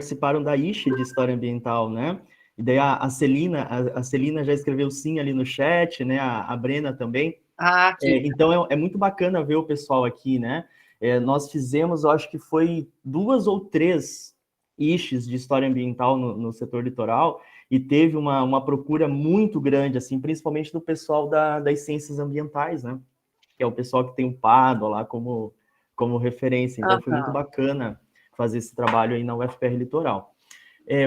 participaram da ISHE de História Ambiental, né? E daí a Celina já escreveu sim ali no chat, né? A Brena também. Ah, que... Então é muito bacana ver o pessoal aqui, né? Nós fizemos, eu acho que foi 2 ou 3 ISHEs de História Ambiental no setor litoral, e teve uma procura muito grande, assim, principalmente do pessoal das ciências ambientais, né? Que é o pessoal que tem o Pádua lá como referência. Então foi muito bacana fazer esse trabalho aí na UFPR Litoral.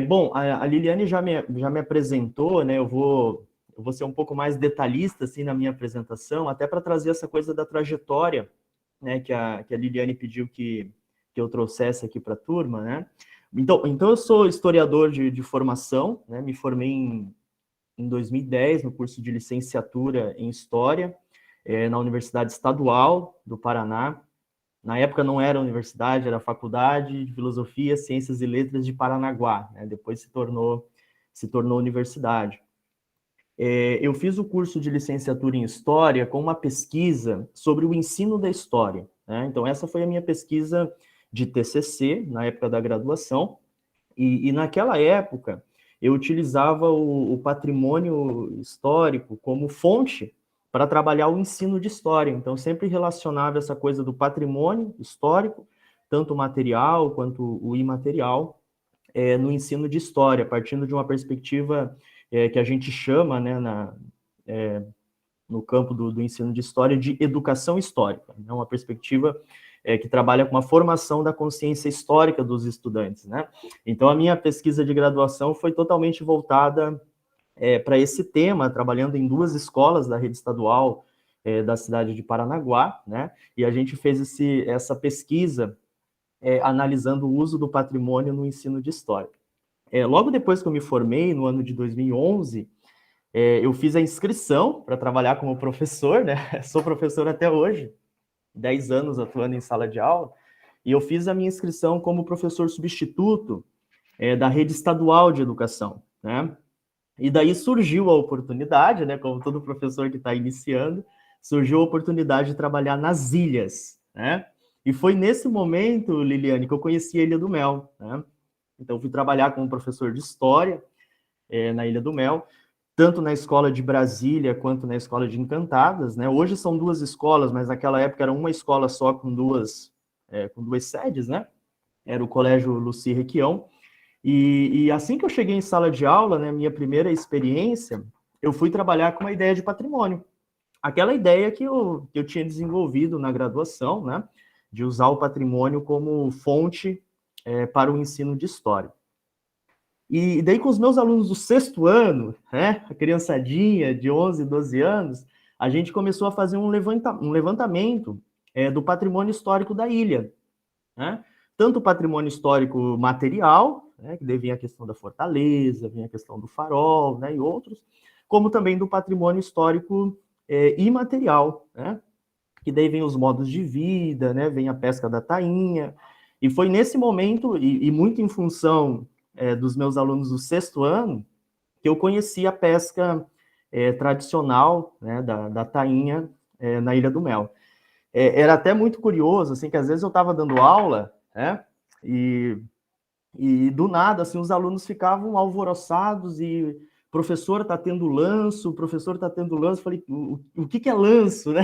Bom, a Liliane já me apresentou, né? Eu vou ser um pouco mais detalhista assim na minha apresentação, até para trazer essa coisa da trajetória, né? Que a Liliane pediu que eu trouxesse aqui para a turma, né? Então eu sou historiador de formação, né? Me formei em 2010 no curso de licenciatura em História, na Universidade Estadual do Paraná. Na época não era universidade, era Faculdade de Filosofia, Ciências e Letras de Paranaguá, né? Depois se tornou universidade. Eu fiz o curso de licenciatura em História com uma pesquisa sobre o ensino da história, né? Então essa foi a minha pesquisa de TCC, na época da graduação, e naquela época eu utilizava o patrimônio histórico como fonte para trabalhar o ensino de história. Então, sempre relacionava essa coisa do patrimônio histórico, tanto o material quanto o imaterial, no ensino de história, partindo de uma perspectiva que a gente chama, né, no campo do ensino de história, de educação histórica. É uma perspectiva que trabalha com a formação da consciência histórica dos estudantes, né? Então, a minha pesquisa de graduação foi totalmente voltada para esse tema, trabalhando em 2 escolas da rede estadual da cidade de Paranaguá, né? E a gente fez essa pesquisa analisando o uso do patrimônio no ensino de história. Logo depois que eu me formei, no ano de 2011, eu fiz a inscrição para trabalhar como professor, né? Sou professor até hoje, 10 anos atuando em sala de aula, e eu fiz a minha inscrição como professor substituto da rede estadual de educação, né? E daí surgiu a oportunidade, né? Como todo professor que está iniciando, surgiu a oportunidade de trabalhar nas ilhas, né? E foi nesse momento, Liliane, que eu conheci a Ilha do Mel, né? Então, fui trabalhar como professor de história na Ilha do Mel, tanto na escola de Brasília quanto na escola de Encantadas, né? Hoje são 2 escolas, mas naquela época era uma escola só com duas sedes, né? Era o Colégio Luci Requião. E assim que eu cheguei em sala de aula, né, minha primeira experiência, eu fui trabalhar com uma ideia de patrimônio. Aquela ideia que eu tinha desenvolvido na graduação, né, de usar o patrimônio como fonte para o ensino de história. E daí, com os meus alunos do 6º ano, né, a criançadinha de 11, 12 anos, a gente começou a fazer um levantamento do patrimônio histórico da ilha, né? Tanto o patrimônio histórico material, né, que daí vinha a questão da fortaleza, vinha a questão do farol, né, e outros, como também do patrimônio histórico imaterial, né, que daí vem os modos de vida, né, vem a pesca da tainha, e foi nesse momento, e muito em função dos meus alunos do 6º ano, que eu conheci a pesca tradicional, né, da tainha na Ilha do Mel. Era até muito curioso, assim, que às vezes eu estava dando aula, né, e do nada, assim, os alunos ficavam alvoroçados e professor está tendo lanço, professor está tendo lanço. Falei, o que é lanço, né?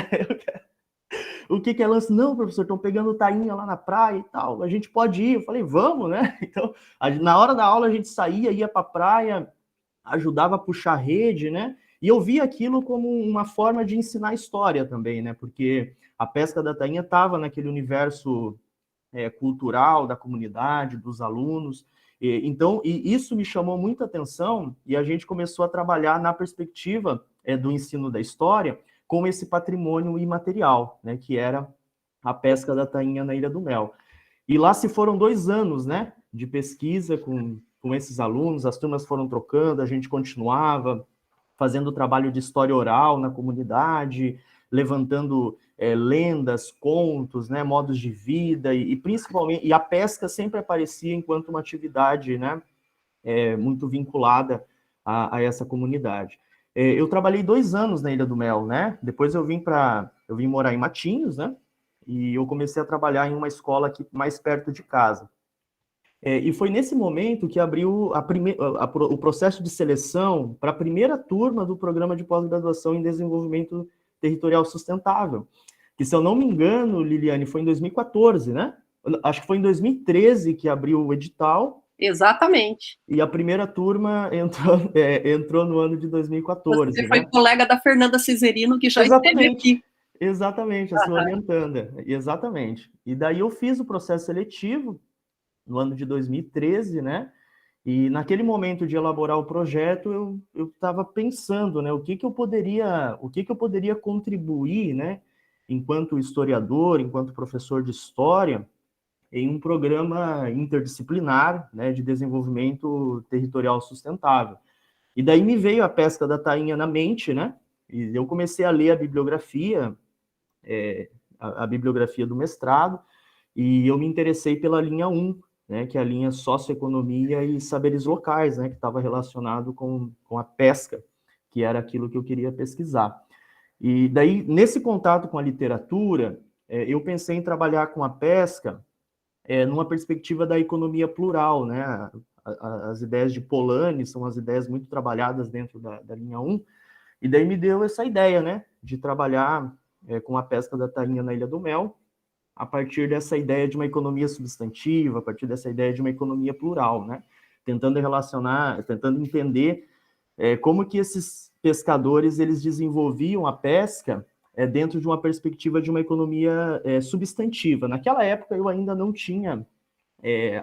O que é lanço? Não, professor, estão pegando tainha lá na praia e tal, a gente pode ir. Eu falei, vamos, né? Então, na hora da aula a gente saía, ia para a praia, ajudava a puxar rede, né? E eu via aquilo como uma forma de ensinar história também, né? Porque a pesca da tainha estava naquele universo cultural da comunidade, dos alunos. Então, isso me chamou muita atenção e a gente começou a trabalhar na perspectiva do ensino da história com esse patrimônio imaterial, né, que era a pesca da tainha na Ilha do Mel. E lá se foram 2 anos, né, de pesquisa com esses alunos, as turmas foram trocando, a gente continuava fazendo trabalho de história oral na comunidade, levantando lendas, contos, né, modos de vida, e principalmente, e a pesca sempre aparecia enquanto uma atividade, né, muito vinculada a essa comunidade. Eu trabalhei 2 anos na Ilha do Mel, né, depois eu vim morar em Matinhos, né, e eu comecei a trabalhar em uma escola aqui mais perto de casa. E foi nesse momento que abriu o processo de seleção para a primeira turma do programa de pós-graduação em desenvolvimento territorial sustentável, que, se eu não me engano, Liliane, foi em 2014, né? Acho que foi em 2013 que abriu o edital. Exatamente. E a primeira turma entrou no ano de 2014, Você foi né? colega da Fernanda Cesarino, que já esteve Exatamente, aqui. exatamente, a sua orientanda, exatamente. E daí eu fiz o processo seletivo no ano de 2013, né? E naquele momento de elaborar o projeto, eu estava pensando, né, o que que eu poderia contribuir, né, enquanto historiador, enquanto professor de história, em um programa interdisciplinar, né, de desenvolvimento territorial sustentável. E daí me veio a pesca da tainha na mente, né? E eu comecei a ler a bibliografia, a bibliografia do mestrado, e eu me interessei pela linha 1, né, que é a linha socioeconomia e saberes locais, né, que estava relacionado com a pesca, que era aquilo que eu queria pesquisar. E daí, nesse contato com a literatura, eu pensei em trabalhar com a pesca numa perspectiva da economia plural, né? As ideias de Polanyi são as ideias muito trabalhadas dentro da linha 1, e daí me deu essa ideia, né, de trabalhar com a pesca da tainha na Ilha do Mel, a partir dessa ideia de uma economia substantiva, a partir dessa ideia de uma economia plural, né? Tentando relacionar, tentando entender como que esses pescadores eles desenvolviam a pesca dentro de uma perspectiva de uma economia substantiva. Naquela época eu ainda não tinha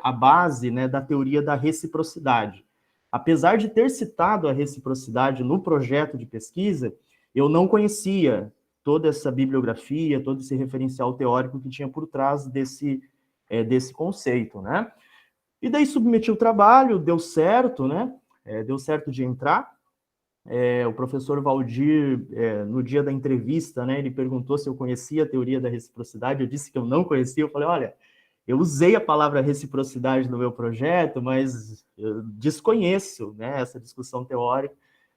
a base, né, da teoria da reciprocidade. Apesar de ter citado a reciprocidade no projeto de pesquisa, eu não conhecia toda essa bibliografia, todo esse referencial teórico que tinha por trás desse conceito, né? E daí submeti o trabalho, deu certo, né? Deu certo de entrar. O professor Valdir, no dia da entrevista, né, ele perguntou se eu conhecia a teoria da reciprocidade, eu disse que eu não conhecia, eu falei, olha, eu usei a palavra reciprocidade no meu projeto, mas eu desconheço, né, essa discussão teórica.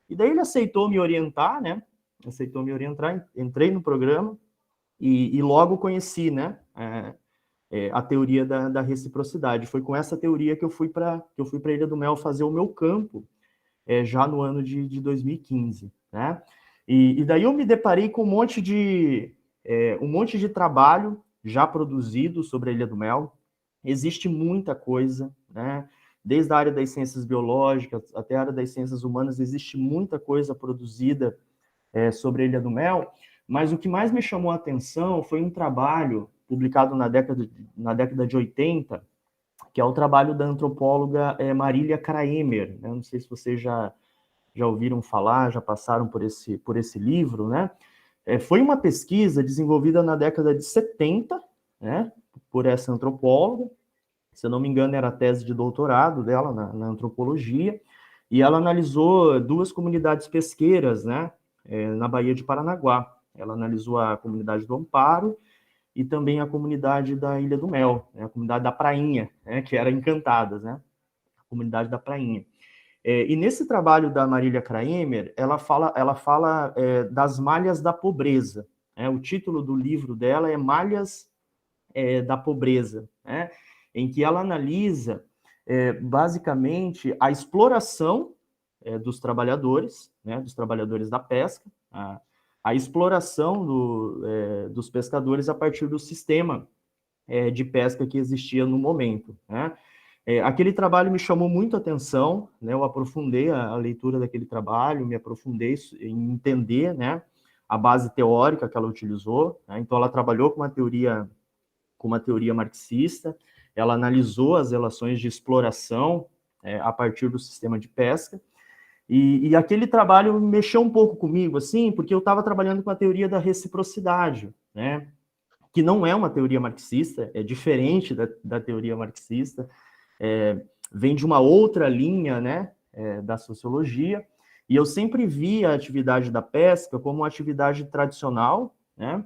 E daí ele aceitou me orientar, né, entrei no programa e logo conheci, né, a teoria da reciprocidade. Foi com essa teoria que eu fui para a Ilha do Mel fazer o meu campo, já no ano de 2015, né? E daí eu me deparei com um monte de trabalho já produzido sobre a Ilha do Mel. Existe muita coisa, né? Desde a área das ciências biológicas até a área das ciências humanas, existe muita coisa produzida sobre a Ilha do Mel, mas o que mais me chamou a atenção foi um trabalho publicado na década de 80, que é o trabalho da antropóloga Marília Kraemer. Né? Não sei se vocês já ouviram falar, já passaram por esse livro, né? Foi uma pesquisa desenvolvida na década de 70, né, por essa antropóloga, se eu não me engano era a tese de doutorado dela na antropologia, e ela analisou duas comunidades pesqueiras, né, na Baía de Paranaguá. Ela analisou a comunidade do Amparo e também a comunidade da Ilha do Mel, né, a comunidade da Prainha, né, que era Encantadas, né, a comunidade da Prainha. E nesse trabalho da Marília Kraemer, ela fala das malhas da pobreza. Né? O título do livro dela é Malhas da Pobreza, né? Em que ela analisa, basicamente, a exploração dos trabalhadores da pesca, a exploração dos pescadores a partir do sistema de pesca que existia no momento, né? Aquele trabalho me chamou muito a atenção, né? Eu aprofundei a leitura daquele trabalho, me aprofundei em entender, né, a base teórica que ela utilizou, né? Então, ela trabalhou com uma teoria marxista, ela analisou as relações de exploração a partir do sistema de pesca, e aquele trabalho mexeu um pouco comigo, assim, porque eu estava trabalhando com a teoria da reciprocidade, né? Que não é uma teoria marxista, é diferente da teoria marxista, vem de uma outra linha, né, da sociologia, e eu sempre vi a atividade da pesca como uma atividade tradicional, né,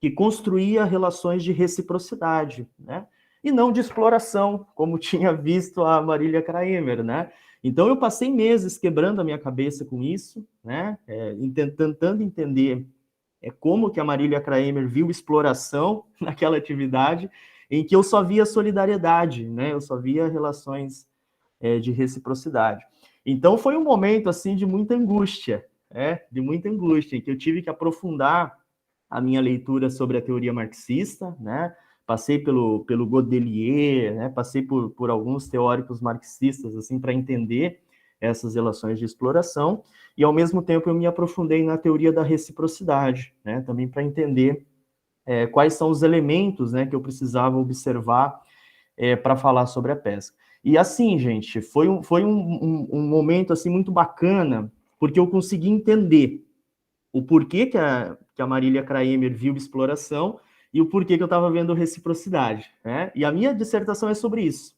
que construía relações de reciprocidade, né, e não de exploração, como tinha visto a Marília Kraemer, né. Então eu passei meses quebrando a minha cabeça com isso, né, tentando entender como que a Marília Kraemer viu exploração naquela atividade, em que eu só via solidariedade, né? Eu só via relações de reciprocidade. Então foi um momento assim de muita angústia, de muita angústia, em que eu tive que aprofundar a minha leitura sobre a teoria marxista, né? Passei pelo Godelier, né? Passei por alguns teóricos marxistas assim para entender essas relações de exploração, e ao mesmo tempo eu me aprofundei na teoria da reciprocidade, né? Também para entender quais são os elementos, né, que eu precisava observar para falar sobre a pesca. E assim, gente, foi um momento assim muito bacana, porque eu consegui entender o porquê que a Marília Kraemer viu exploração e o porquê que eu estava vendo reciprocidade, né? E a minha dissertação é sobre isso,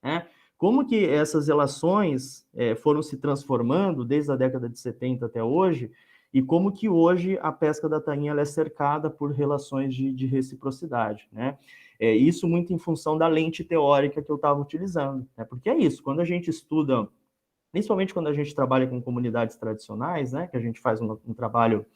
né? Como que essas relações foram se transformando desde a década de 70 até hoje, e como que hoje a pesca da tainha ela é cercada por relações de reciprocidade, né? Isso muito em função da lente teórica que eu estava utilizando, né? Porque é isso, quando a gente estuda, principalmente quando a gente trabalha com comunidades tradicionais, né, que a gente faz um trabalho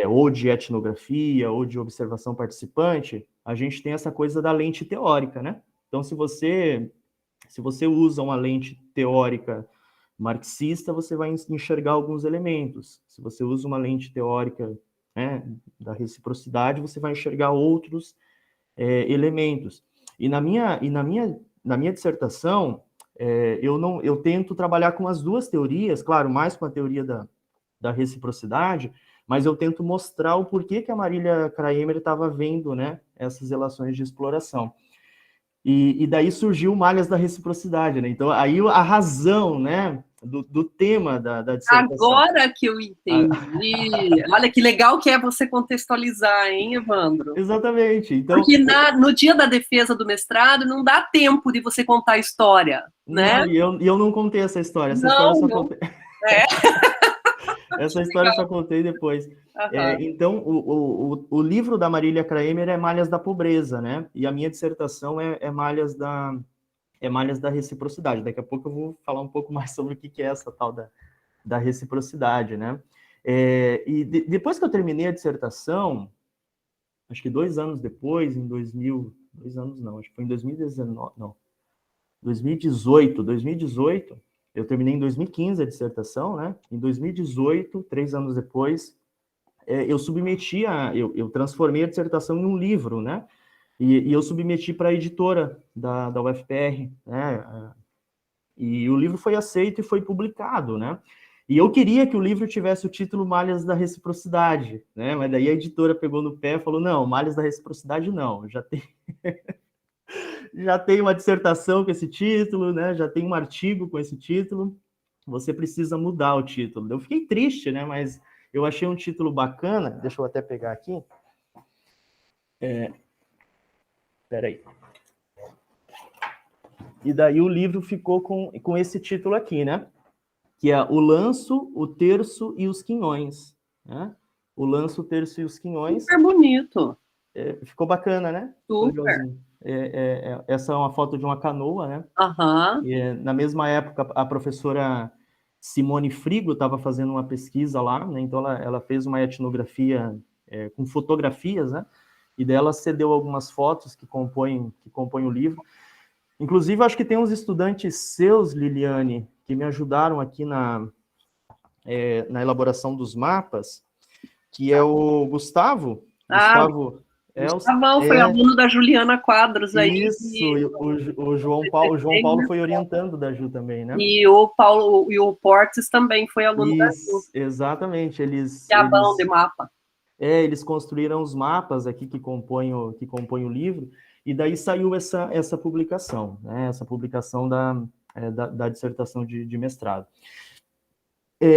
ou de etnografia ou de observação participante, a gente tem essa coisa da lente teórica, né? Então, se você usa uma lente teórica marxista, você vai enxergar alguns elementos. Se você usa uma lente teórica, né, da reciprocidade, você vai enxergar outros elementos. E na minha dissertação, eu tento trabalhar com as duas teorias, claro, mais com a teoria da reciprocidade, mas eu tento mostrar o porquê que a Marília Kraemer estava vendo, né, essas relações de exploração. E daí surgiu Malhas da Reciprocidade, né? Então, aí a razão, né, do tema da dissertação. Agora que eu entendi. Olha que legal que é você contextualizar, hein, Evandro? Exatamente. Então, porque no dia da defesa do mestrado não dá tempo de você contar a história, né? Não, e eu não contei essa história. Essa não, história eu só não. contei. É. Essa história eu só contei depois. Uhum. Então, o livro da Marília Kraemer é Malhas da Pobreza, né? E a minha dissertação é Malhas da Reciprocidade. Daqui a pouco eu vou falar um pouco mais sobre o que é essa tal da reciprocidade, né? Depois que eu terminei a dissertação, acho que 2 anos depois, em 2000, 2 anos não, acho que foi em 2019, não, 2018, eu terminei em 2015 a dissertação, né? Em 2018, 3 anos depois, eu transformei a dissertação em um livro, né? E eu submeti para a editora da UFPR, né? E o livro foi aceito e foi publicado, né? E eu queria que o livro tivesse o título Malhas da Reciprocidade, né? Mas daí a editora pegou no pé e falou, não, Malhas da Reciprocidade não, já tem uma dissertação com esse título, né? Já tem um artigo com esse título, você precisa mudar o título. Eu fiquei triste, né? Mas eu achei um título bacana, deixa eu até pegar aqui. Peraí. E daí o livro ficou com esse título aqui, né? Que é O Lanço, o Terço e os Quinhões, né? O Lanço, o Terço e os Quinhões. Super bonito. Ficou bacana, né? Super. Essa é uma foto de uma canoa, né? Uhum. Na mesma época, a professora Simone Frigo estava fazendo uma pesquisa lá, né? Então ela fez uma etnografia com fotografias, né? E dela cedeu algumas fotos que compõem o livro. Inclusive, acho que tem uns estudantes seus, Liliane, que me ajudaram aqui na elaboração dos mapas, que é o Gustavo. Gustavão foi aluno da Juliana Quadros aí. Isso, o João Paulo foi orientando da Ju também, né? E o Portes também foi aluno da Ju. Exatamente, Piabão de mapa. Eles construíram os mapas aqui que compõem o livro, e daí saiu essa publicação, né? Essa publicação da dissertação de mestrado.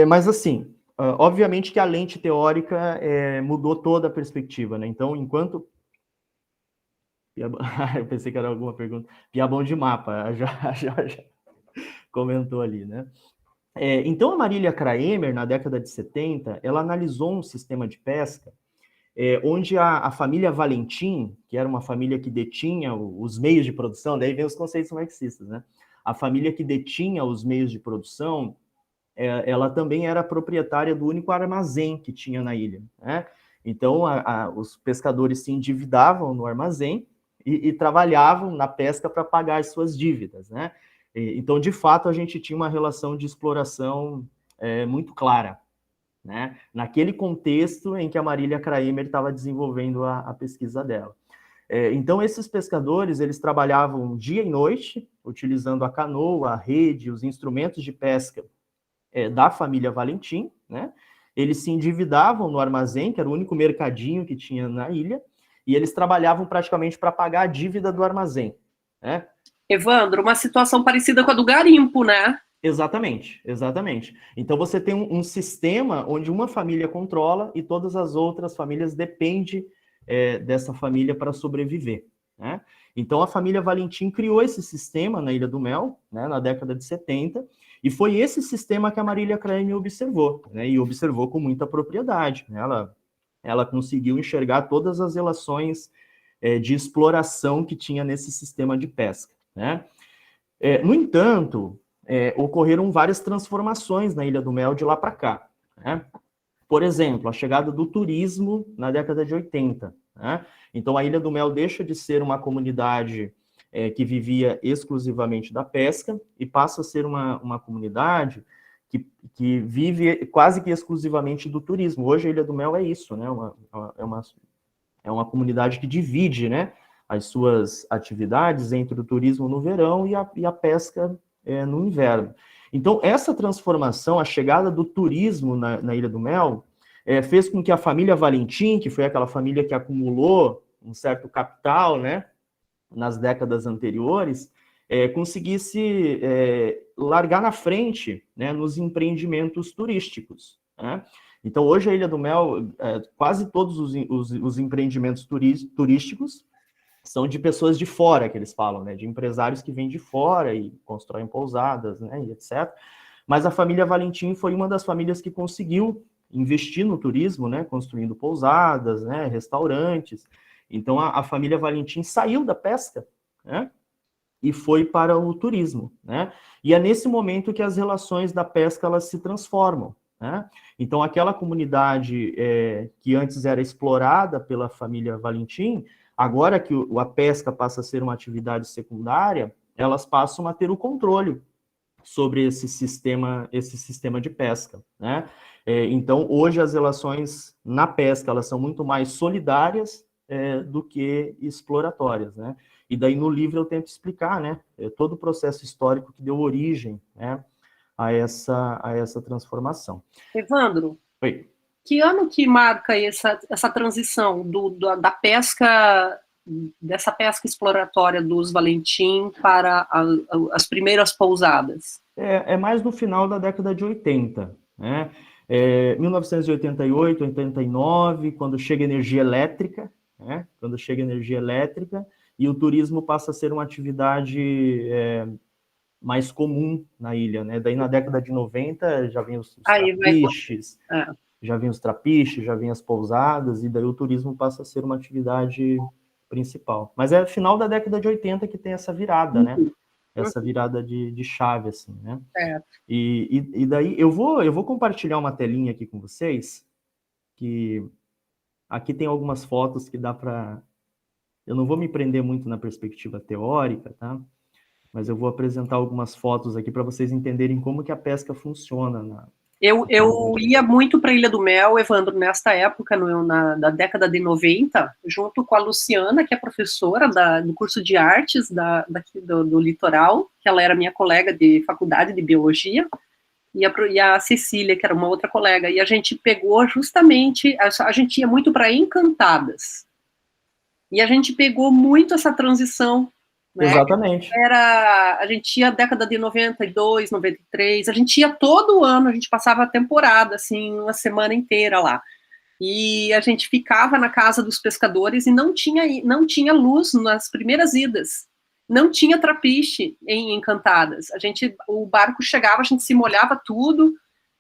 Mas assim, obviamente que a lente teórica mudou toda a perspectiva, né? Então, enquanto... Eu pensei que era alguma pergunta. Piabão de mapa, já comentou ali, né? Então, a Marília Kraemer, na década de 70, ela analisou um sistema de pesca onde a família Valentim, que era uma família que detinha os meios de produção, daí vem os conceitos marxistas, né? A família que detinha os meios de produção, ela também era proprietária do único armazém que tinha na ilha, né? Então, os pescadores se endividavam no armazém e trabalhavam na pesca para pagar as suas dívidas, né? Então, de fato, a gente tinha uma relação de exploração muito clara, né? Naquele contexto em que a Marília Kraemer estava desenvolvendo a pesquisa dela. Então, esses pescadores, eles trabalhavam dia e noite, utilizando a canoa, a rede, os instrumentos de pesca da família Valentim, né? Eles se endividavam no armazém, que era o único mercadinho que tinha na ilha, e eles trabalhavam praticamente para pagar a dívida do armazém, né? Evandro, uma situação parecida com a do garimpo, né? Exatamente, exatamente. Então você tem um sistema onde uma família controla e todas as outras famílias dependem dessa família para sobreviver, né? Então a família Valentim criou esse sistema na Ilha do Mel, né, na década de 70, e foi esse sistema que a Marília Kraemer observou, né, e observou com muita propriedade, né? Ela conseguiu enxergar todas as relações de exploração que tinha nesse sistema de pesca, né? No entanto, ocorreram várias transformações na Ilha do Mel de lá para cá, né? Por exemplo, a chegada do turismo na década de 80, né? Então, a Ilha do Mel deixa de ser uma comunidade que vivia exclusivamente da pesca e passa a ser uma comunidade que vive quase que exclusivamente do turismo. Hoje, a Ilha do Mel é isso, né? É uma comunidade que divide, né, as suas atividades entre o turismo no verão e a pesca no inverno. Então, essa transformação, a chegada do turismo na Ilha do Mel, fez com que a família Valentim, que foi aquela família que acumulou um certo capital, né, nas décadas anteriores, conseguisse largar na frente, né, nos empreendimentos turísticos, né? Então, hoje a Ilha do Mel, quase todos os empreendimentos turísticos são de pessoas de fora, que eles falam, né? De empresários que vêm de fora e constroem pousadas, né? E etc. Mas a família Valentim foi uma das famílias que conseguiu investir no turismo, né? Construindo pousadas, né? Restaurantes. Então, a família Valentim saiu da pesca, né? E foi para o turismo, né? E é nesse momento que as relações da pesca elas se transformam, né? Então, aquela comunidade que antes era explorada pela família Valentim, agora que a pesca passa a ser uma atividade secundária, elas passam a ter o controle sobre esse sistema de pesca, né? Então, hoje as relações na pesca elas são muito mais solidárias do que exploratórias, né? E daí no livro eu tento explicar, né, todo o processo histórico que deu origem, né, a essa transformação. Evandro, Oi. que ano que marca essa transição da pesca, dessa pesca exploratória dos Valentim para as primeiras pousadas? É mais no final da década de 80, né? 1988, 89, quando chega energia elétrica, né? Quando chega energia elétrica e o turismo passa a ser uma atividade mais comum na ilha, né? Daí na década de 90 já vem os trapiches, já vem os trapiches, já vem as pousadas, e daí o turismo passa a ser uma atividade principal. Mas é final da década de 80 que tem essa virada, né? Essa virada de chave, assim, né? E daí eu vou compartilhar uma telinha aqui com vocês, que aqui tem algumas fotos que dá para... Eu não vou me prender muito na perspectiva teórica, tá? Mas eu vou apresentar algumas fotos aqui para vocês entenderem como que a pesca funciona. Eu ia muito para a Ilha do Mel, Evandro, nesta época, na década de 90, junto com a Luciana, que é professora do curso de artes daqui do litoral, que ela era minha colega de faculdade de biologia, e a Cecília, que era uma outra colega. E a gente pegou justamente, a gente ia muito para Encantadas. E a gente pegou muito essa transição, né? Exatamente. A gente ia década de 92, 93, a gente ia todo ano, a gente passava a temporada, assim, uma semana inteira lá. E a gente ficava na casa dos pescadores e não tinha luz nas primeiras idas. Não tinha trapiche em Encantadas. O barco chegava, a gente se molhava tudo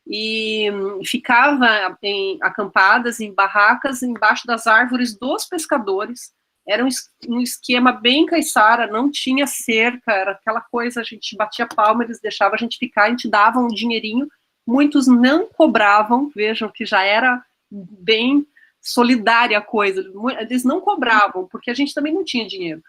e ficava em acampadas, em barracas, embaixo das árvores dos pescadores. Era um esquema bem caiçara, não tinha cerca, era aquela coisa, a gente batia palma, eles deixavam a gente ficar, a gente dava um dinheirinho, muitos não cobravam, vejam que já era bem solidária a coisa, eles não cobravam, porque a gente também não tinha dinheiro.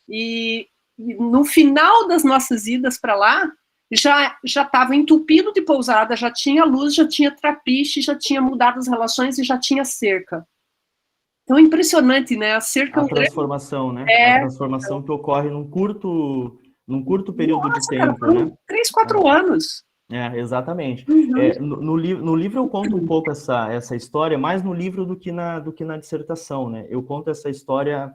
E no final das nossas idas para lá, já estava entupido de pousada, já tinha luz, já tinha trapiche, já tinha mudado as relações e já tinha cerca. Então, impressionante, né? A cerca A transformação, né? A transformação que ocorre num curto período de tempo, cara, né? 3, 4 anos. Exatamente. Uhum. No livro eu conto um pouco essa história, mais no livro do que na dissertação, né? Eu conto essa história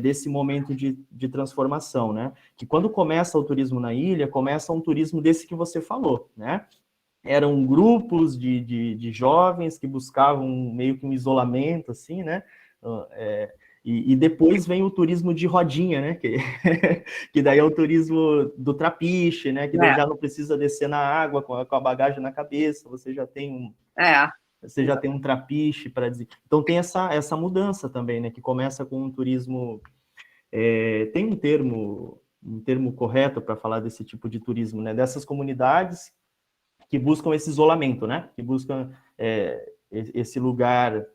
desse momento de transformação, né? Que quando começa o turismo na ilha, começa um turismo desse que você falou, né? Eram grupos de jovens que buscavam meio que um isolamento, assim, né? E depois vem o turismo de rodinha, né? Que daí é o turismo do trapiche, né? Que daí já não precisa descer na água com a bagagem na cabeça, você já tem um trapiche para dizer. Então tem essa mudança também, né? Que começa com um turismo. Tem um termo correto para falar desse tipo de turismo, né? Dessas comunidades que buscam esse isolamento, né? Que buscam esse lugar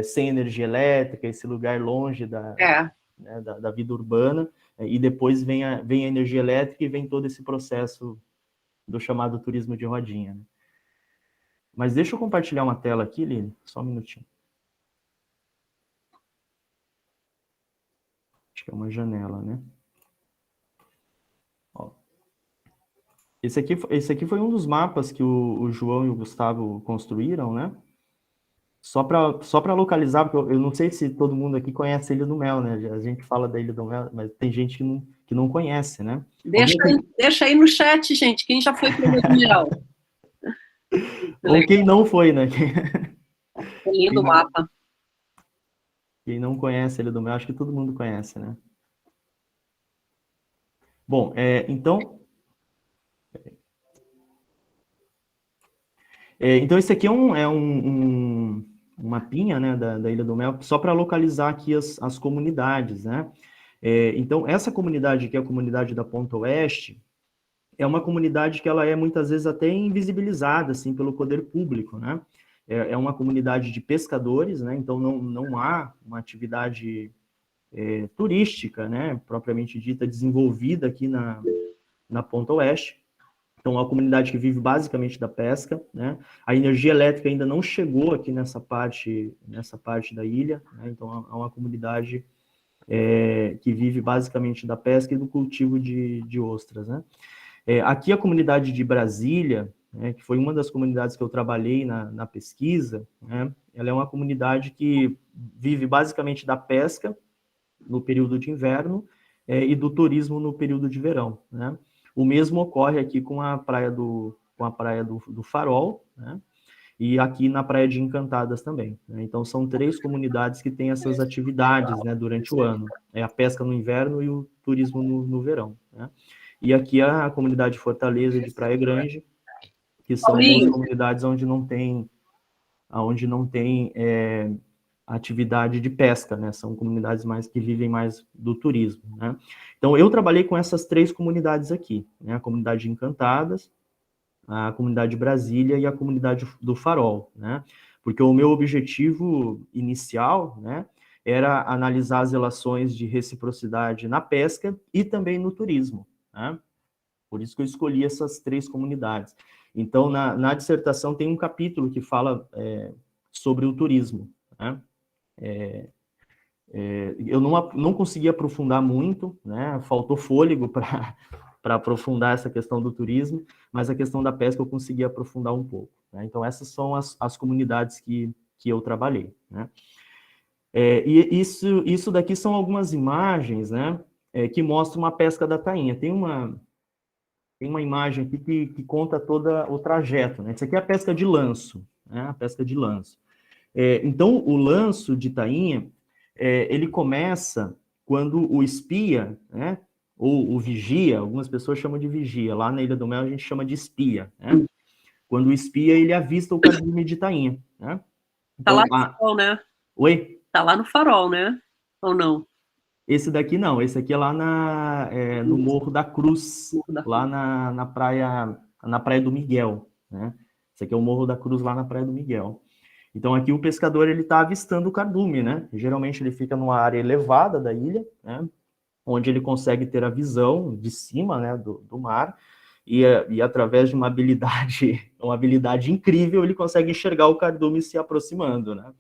sem energia elétrica, esse lugar longe da vida urbana, e depois vem a energia elétrica e vem todo esse processo do chamado turismo de rodinha. Né? Mas deixa eu compartilhar uma tela aqui, Lili, só um minutinho. Acho que é uma janela, né? Ó. Esse aqui foi um dos mapas que o João e o Gustavo construíram, né? Só para localizar, porque eu não sei se todo mundo aqui conhece a Ilha do Mel, né? A gente fala da Ilha do Mel, mas tem gente que não conhece, né? Deixa aí no chat, gente, quem já foi para o Ilha do Mel. Ou quem não foi, né? Lindo o mapa. Quem não conhece a Ilha do Mel, acho que todo mundo conhece, né? Bom, então... então, esse aqui é um mapinha, né, da Ilha do Mel, só para localizar aqui as comunidades, né? Então, essa comunidade, que é a comunidade da Ponta Oeste, é uma comunidade que ela é muitas vezes até invisibilizada, assim, pelo poder público, né? É uma comunidade de pescadores, né? Então, não há uma atividade turística, né, propriamente dita, desenvolvida aqui na Ponta Oeste. Então, é uma comunidade que vive basicamente da pesca, né? A energia elétrica ainda não chegou aqui nessa parte da ilha, né? Então, é uma comunidade que vive basicamente da pesca e do cultivo de ostras, né? Aqui a comunidade de Brasília, né, que foi uma das comunidades que eu trabalhei na pesquisa, né? Ela é uma comunidade que vive basicamente da pesca no período de inverno e do turismo no período de verão, né? O mesmo ocorre aqui com a praia do Farol, né? E aqui na Praia de Encantadas também. Né? Então, são 3 comunidades que têm essas atividades, né, durante o ano. A pesca no inverno e o turismo no verão. Né? E aqui a comunidade Fortaleza de Praia Grande, que são duas comunidades onde não tem atividade de pesca, né? São comunidades que vivem mais do turismo, né? Então, eu trabalhei com essas 3 comunidades aqui, né? A comunidade de Encantadas, a comunidade de Brasília e a comunidade do Farol, né? Porque o meu objetivo inicial, né, era analisar as relações de reciprocidade na pesca e também no turismo, né? Por isso que eu escolhi essas 3 comunidades. Então, na dissertação tem um capítulo que fala sobre o turismo, né? Eu não consegui aprofundar muito, né? Faltou fôlego para aprofundar essa questão do turismo, mas a questão da pesca eu consegui aprofundar um pouco. Né? Então, essas são as comunidades que eu trabalhei. Né? E isso daqui são algumas imagens, né? Que mostram uma pesca da tainha. Tem uma imagem aqui que conta todo o trajeto. Né? Isso aqui é a pesca de lanço, né? A pesca de lanço. Então, o lanço de tainha, ele começa quando o espia, né, ou o vigia, algumas pessoas chamam de vigia, lá na Ilha do Mel a gente chama de espia, né? Quando o espia, ele avista o cardume de tainha, né? Então, tá lá no farol, né? Oi? Tá lá no Farol, né? Ou não? Esse daqui não, esse aqui é lá no Morro da Cruz, lá na praia do Miguel, né? Esse aqui é o Morro da Cruz, lá na Praia do Miguel. Então, aqui o pescador ele está avistando o cardume, né? Geralmente ele fica numa área elevada da ilha, né? onde ele consegue ter a visão de cima, né, do mar, e através de uma habilidade incrível, ele consegue enxergar o cardume se aproximando, né?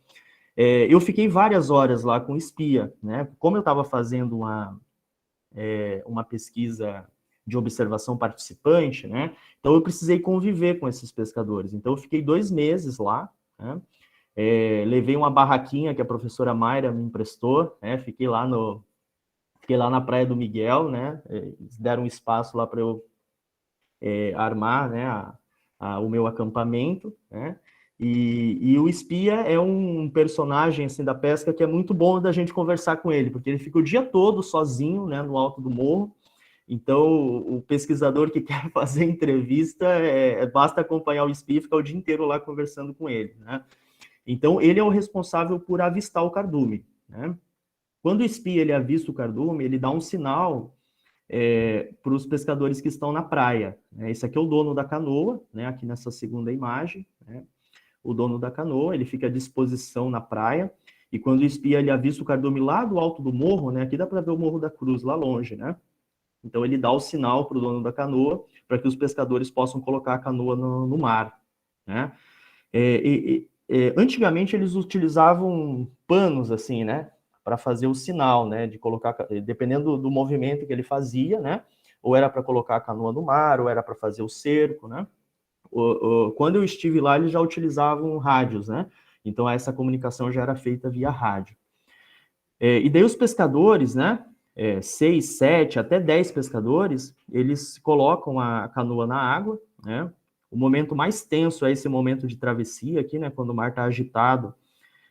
Eu fiquei várias horas lá com o espia, né? Como eu estava fazendo uma pesquisa de observação participante, né? Então eu precisei conviver com esses pescadores. Então eu fiquei 2 meses lá, né? Levei uma barraquinha que a professora Mayra me emprestou, né? Fiquei lá na Praia do Miguel, né? Eles deram um espaço lá para eu armar, né? O meu acampamento, né? E o espia é um personagem assim da pesca que é muito bom da gente conversar com ele, porque ele fica o dia todo sozinho, né? No alto do morro. Então, o pesquisador que quer fazer entrevista, basta acompanhar o espia e ficar o dia inteiro lá conversando com ele, né? Então, ele é o responsável por avistar o cardume, né? Quando o espia ele avista o cardume, ele dá um sinal para os pescadores que estão na praia, né? Esse aqui é o dono da canoa, né? Aqui nessa segunda imagem, né? O dono da canoa, ele fica à disposição na praia, e quando o espia ele avista o cardume lá do alto do morro, né? Aqui dá para ver o Morro da Cruz lá longe, né? Então ele dá o sinal para o dono da canoa para que os pescadores possam colocar a canoa no mar, né? Antigamente eles utilizavam panos assim, né, para fazer o sinal, né, de colocar, dependendo do movimento que ele fazia, né, ou era para colocar a canoa no mar, ou era para fazer o cerco, né. Quando eu estive lá, eles já utilizavam rádios, né, então essa comunicação já era feita via rádio. E daí os pescadores, né, 6, 7, até 10 pescadores, eles colocam a canoa na água, né. O momento mais tenso é esse momento de travessia aqui, né, quando o mar está agitado,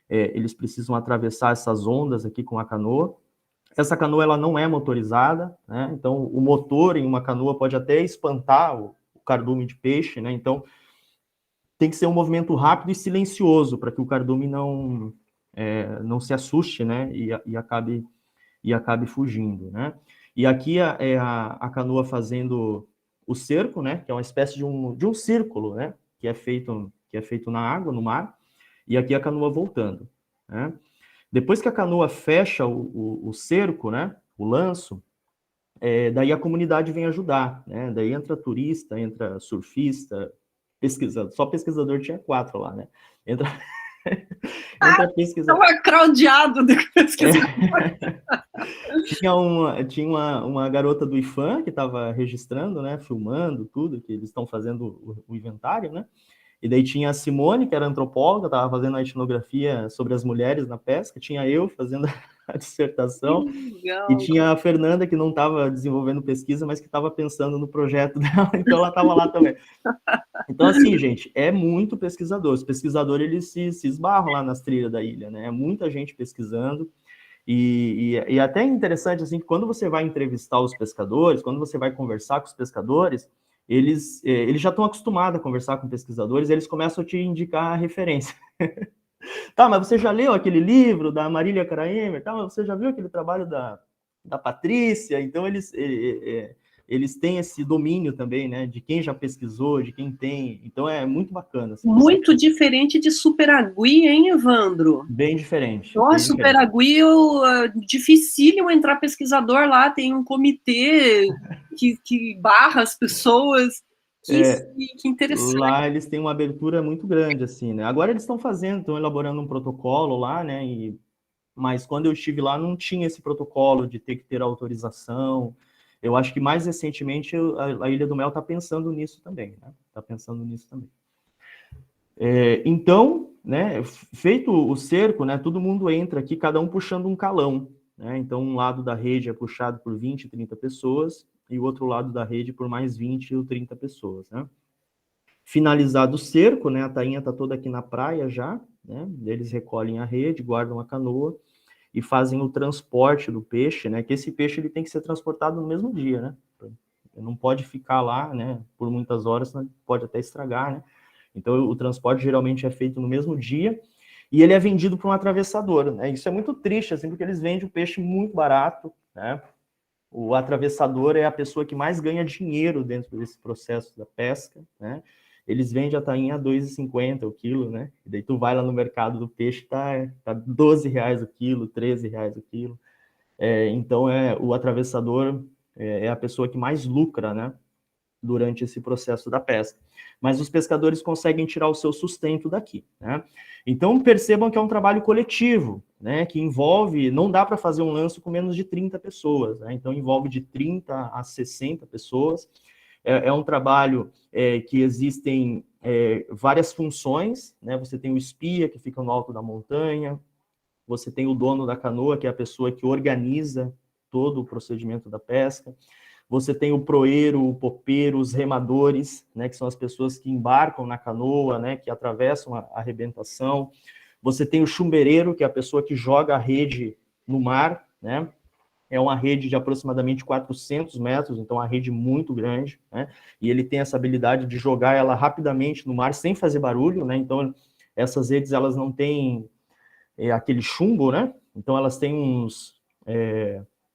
eles precisam atravessar essas ondas aqui com a canoa. Essa canoa ela não é motorizada, né, então o motor em uma canoa pode até espantar o cardume de peixe, né, então tem que ser um movimento rápido e silencioso para que o cardume não se assuste, né, e acabe fugindo, né. E aqui a canoa fazendo o cerco, né, que é uma espécie de um círculo, né, que é feito na água, no mar, e aqui a canoa voltando, né. Depois que a canoa fecha o cerco, né, o lanço, daí a comunidade vem ajudar, né, daí entra turista, entra surfista, pesquisador, só pesquisador tinha 4 lá, né, entra, entra pesquisador. Estava craudiado de pesquisador. Tinha uma garota do IFAM que estava registrando, né, filmando tudo, que eles estão fazendo o inventário, né, e daí tinha a Simone, que era antropóloga, estava fazendo a etnografia sobre as mulheres na pesca, tinha eu fazendo a dissertação, e Legal. tinha a Fernanda, que não estava desenvolvendo pesquisa, mas que estava pensando no projeto dela, então ela estava lá também. Então, assim, gente, é muito pesquisador. Os pesquisadores, eles se esbarram lá nas trilhas da ilha, né? É muita gente pesquisando. E até é interessante, assim, que quando você vai entrevistar os pescadores, quando você vai conversar com os pescadores, eles já estão acostumados a conversar com pesquisadores, eles começam a te indicar a referência. Tá, mas você já leu aquele livro da Marília Kraemer? Tá, mas você já viu aquele trabalho da Patrícia? Então, eles têm esse domínio também, né, de quem já pesquisou, de quem tem. Então, é muito bacana. Assim, Muito diferente de Superagui, hein, Evandro? bem diferente, bem Nossa, diferente. Superagui, dificílimo entrar pesquisador lá, tem um comitê que barra as pessoas. Que interessante. Lá eles têm uma abertura muito grande, assim, né? Agora eles estão elaborando um protocolo lá, né? Mas quando eu estive lá não tinha esse protocolo de ter que ter autorização. Eu acho que mais recentemente a Ilha do Mel está pensando nisso também, né? Está pensando nisso também. Então, né, feito o cerco, né, todo mundo entra aqui, cada um puxando um calão, né? Então, um lado da rede é puxado por 20, 30 pessoas, e o outro lado da rede por mais 20 ou 30 pessoas, né? Finalizado o cerco, né, a tainha está toda aqui na praia já, né? Eles recolhem a rede, guardam a canoa e fazem o transporte do peixe, né? Que esse peixe ele tem que ser transportado no mesmo dia, né? Não pode ficar lá, né, por muitas horas, senão pode até estragar, né? Então, o transporte geralmente é feito no mesmo dia e ele é vendido para um atravessador, né? Isso é muito triste, assim, porque eles vendem o peixe muito barato, né? O atravessador é a pessoa que mais ganha dinheiro dentro desse processo da pesca, né? Eles vendem a tainha a R$2,50 o quilo, né? E daí tu vai lá no mercado do peixe, tá R$12 o quilo, R$13 o quilo. Então, o atravessador é a pessoa que mais lucra, né, durante esse processo da pesca. Mas os pescadores conseguem tirar o seu sustento daqui, né? Então, percebam que é um trabalho coletivo, né, que envolve, não dá para fazer um lanço com menos de 30 pessoas, né? Então envolve de 30 a 60 pessoas. É um trabalho que existem várias funções, né? Você tem o espia, que fica no alto da montanha, você tem o dono da canoa, que é a pessoa que organiza todo o procedimento da pesca, você tem o proeiro, o popeiro, os remadores, né, que são as pessoas que embarcam na canoa, né, que atravessam a arrebentação. Você tem o chumbereiro, que é a pessoa que joga a rede no mar, né? É uma rede de aproximadamente 400 metros, então uma rede muito grande, né? E ele tem essa habilidade de jogar ela rapidamente no mar sem fazer barulho, né? Então essas redes, elas não têm aquele chumbo, né? Então elas têm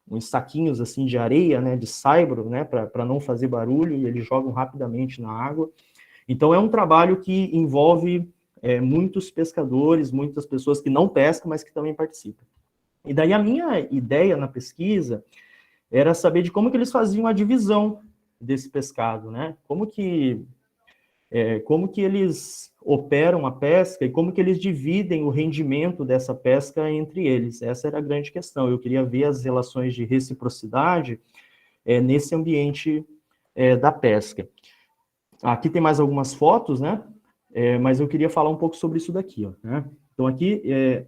uns saquinhos assim de areia, né, de saibro, né, para não fazer barulho, e eles jogam rapidamente na água. Então é um trabalho que envolve muitos pescadores, muitas pessoas que não pescam, mas que também participam. E daí a minha ideia na pesquisa era saber de como que eles faziam a divisão desse pescado, né? Como que eles operam a pesca e como que eles dividem o rendimento dessa pesca entre eles. Essa era a grande questão. Eu queria ver as relações de reciprocidade nesse ambiente da pesca. Aqui tem mais algumas fotos, né? Mas eu queria falar um pouco sobre isso daqui, ó, né? Então aqui é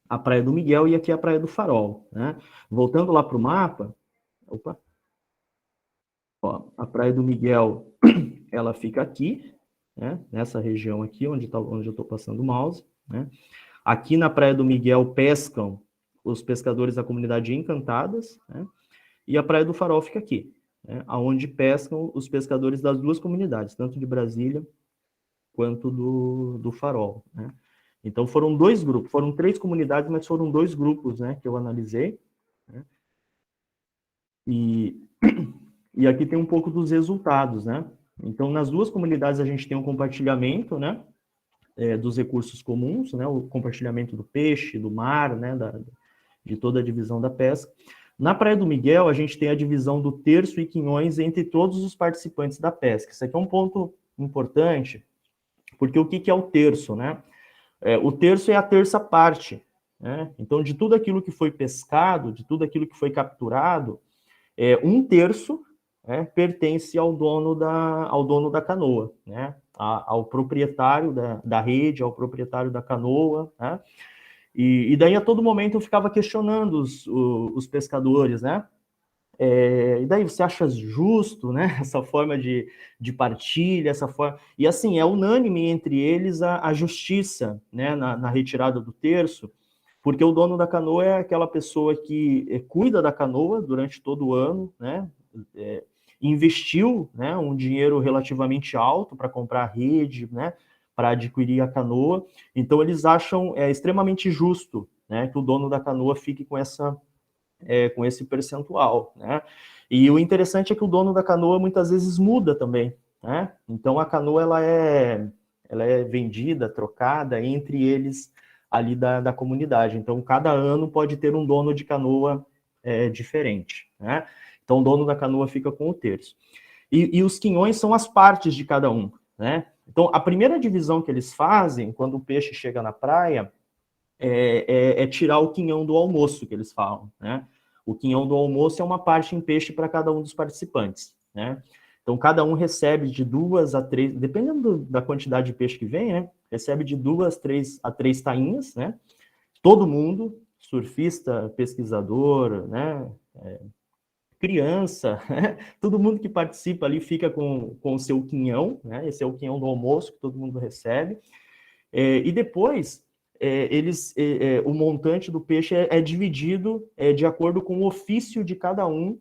a Praia do Miguel e aqui é a Praia do Farol, né? Voltando lá para o mapa, ó, a Praia do Miguel, ela fica aqui, né? Nessa região aqui, onde eu estou passando o mouse, né? Aqui na Praia do Miguel pescam os pescadores da comunidade Encantadas, né? E a Praia do Farol fica aqui, né? Onde pescam os pescadores das duas comunidades, tanto de Brasília quanto do Farol, né? Então foram dois grupos, foram 3 comunidades, mas foram 2 grupos, né, que eu analisei, né? E aqui tem um pouco dos resultados, né? Então nas duas comunidades a gente tem um compartilhamento, né, dos recursos comuns, né, o compartilhamento do peixe, do mar, né, de toda a divisão da pesca. Na Praia do Miguel, a gente tem a divisão do terço e quinhões entre todos os participantes da pesca. Isso aqui é um ponto importante, porque o que é o terço, né? O terço é a terça parte, né? Então, de tudo aquilo que foi pescado, de tudo aquilo que foi capturado, 1/3 pertence ao dono da canoa, né? Ao proprietário da rede, ao proprietário da canoa, né? E daí, a todo momento, eu ficava questionando os pescadores, né? E daí, você acha justo, né, essa forma de partilha, essa forma... E assim, é unânime entre eles a justiça, né, na retirada do terço, porque o dono da canoa é aquela pessoa que cuida da canoa durante todo o ano, né, investiu, né, um dinheiro relativamente alto para comprar a rede, né, para adquirir a canoa. Então, eles acham extremamente justo, né, que o dono da canoa fique com esse percentual, né? E o interessante é que o dono da canoa muitas vezes muda também, né? Então a canoa ela é vendida, trocada entre eles ali da comunidade. Então cada ano pode ter um dono de canoa diferente, né? Então o dono da canoa fica com o terço. E os quinhões são as partes de cada um, né? Então a primeira divisão que eles fazem quando o peixe chega na praia é tirar o quinhão do almoço, que eles falam, né? O quinhão do almoço é uma parte em peixe para cada um dos participantes, né? Então, cada um recebe de 2 a 3, dependendo da quantidade de peixe que vem, né? Recebe de 2 a 3 tainhas, né? Todo mundo, surfista, pesquisador, né? Criança, né? Todo mundo que participa ali fica com o seu quinhão, né? Esse é o quinhão do almoço que todo mundo recebe. E depois, o montante do peixe é dividido de acordo com o ofício de cada um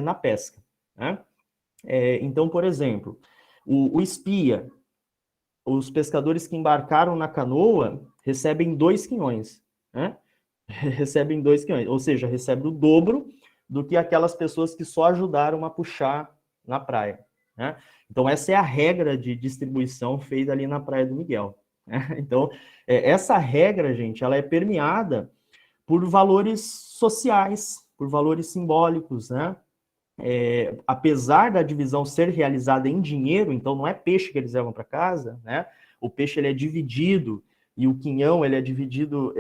na pesca, né? Então, por exemplo, o espia, os pescadores que embarcaram na canoa recebem 2 quinhões, né? Recebem 2 quinhões, ou seja, recebem o dobro do que aquelas pessoas que só ajudaram a puxar na praia, né? Então, essa é a regra de distribuição feita ali na Praia do Miguel. Então, essa regra, gente, ela é permeada por valores sociais, por valores simbólicos, né? Apesar da divisão ser realizada em dinheiro, então não é peixe que eles levam para casa, né? O peixe ele é dividido e o quinhão ele é dividido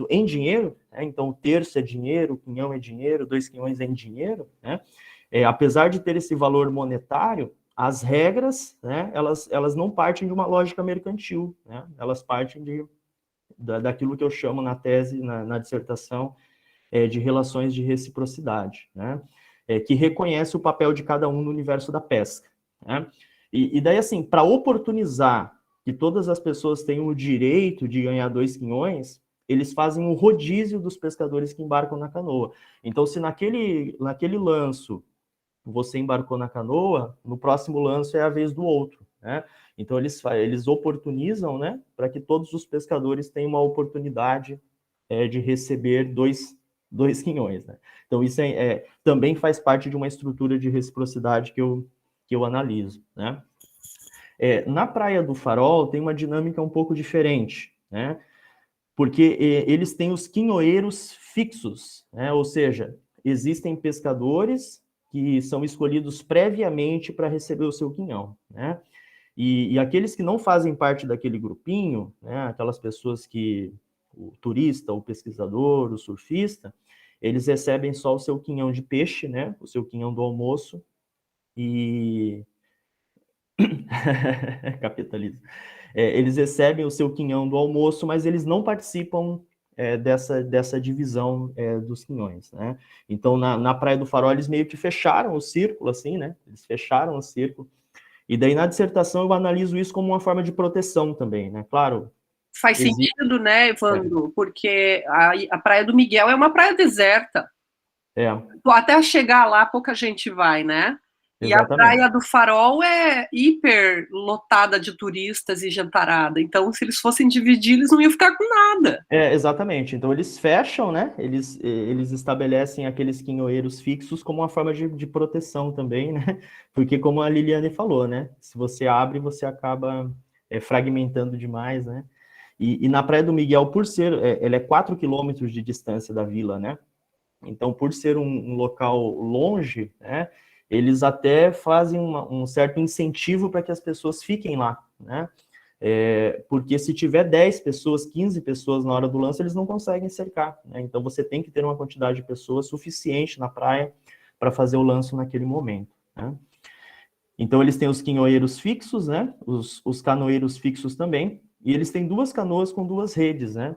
em dinheiro, né? Então o terço é dinheiro, o quinhão é dinheiro, 2 quinhões é em dinheiro, né? Apesar de ter esse valor monetário, as regras, né? Elas não partem de uma lógica mercantil, né? Elas partem daquilo que eu chamo na tese, na dissertação, de relações de reciprocidade, né? Que reconhece o papel de cada um no universo da pesca, né? E daí, assim, para oportunizar que todas as pessoas tenham o direito de ganhar 2 quinhões, eles fazem um rodízio dos pescadores que embarcam na canoa. Então, se naquele lanço você embarcou na canoa, no próximo lanço é a vez do outro, né? Então, eles oportunizam, né, para que todos os pescadores tenham uma oportunidade de receber dois quinhões, né? Então, isso também faz parte de uma estrutura de reciprocidade que eu analiso, né? Na Praia do Farol tem uma dinâmica um pouco diferente, né? Porque eles têm os quinhoeiros fixos, né? Ou seja, existem pescadores que são escolhidos previamente para receber o seu quinhão, né? E aqueles que não fazem parte daquele grupinho, né? Aquelas pessoas que o turista, o pesquisador, o surfista, eles recebem só o seu quinhão de peixe, né? O seu quinhão do almoço e capitalismo. Eles recebem o seu quinhão do almoço, mas eles não participam dessa divisão dos quinhões, né? Então, na Praia do Farol, eles meio que fecharam o círculo, assim, né? Eles fecharam o círculo. E daí, na dissertação, eu analiso isso como uma forma de proteção também, né? Claro. Faz sentido, né, Evandro? Porque a Praia do Miguel é uma praia deserta. Até chegar lá, pouca gente vai, né? E Exatamente. a Praia do Farol é hiper lotada de turistas e jantarada. Então, se eles fossem dividir, eles não iam ficar com nada. Exatamente. Então, eles fecham, né? Eles estabelecem aqueles quinhoeiros fixos como uma forma de proteção também, né? Porque, como a Liliane falou, né? Se você abre, você acaba fragmentando demais, né? E na Praia do Miguel, por ser... ela é 4 quilômetros de distância da vila, né? Então, por ser um local longe, né? Eles até fazem um certo incentivo para que as pessoas fiquem lá, né? Porque se tiver 10 pessoas, 15 pessoas na hora do lance, eles não conseguem cercar, né? Então você tem que ter uma quantidade de pessoas suficiente na praia para fazer o lance naquele momento, né? Então eles têm os quinhoeiros fixos, né? Os canoeiros fixos também, e eles têm 2 canoas com 2 redes, né?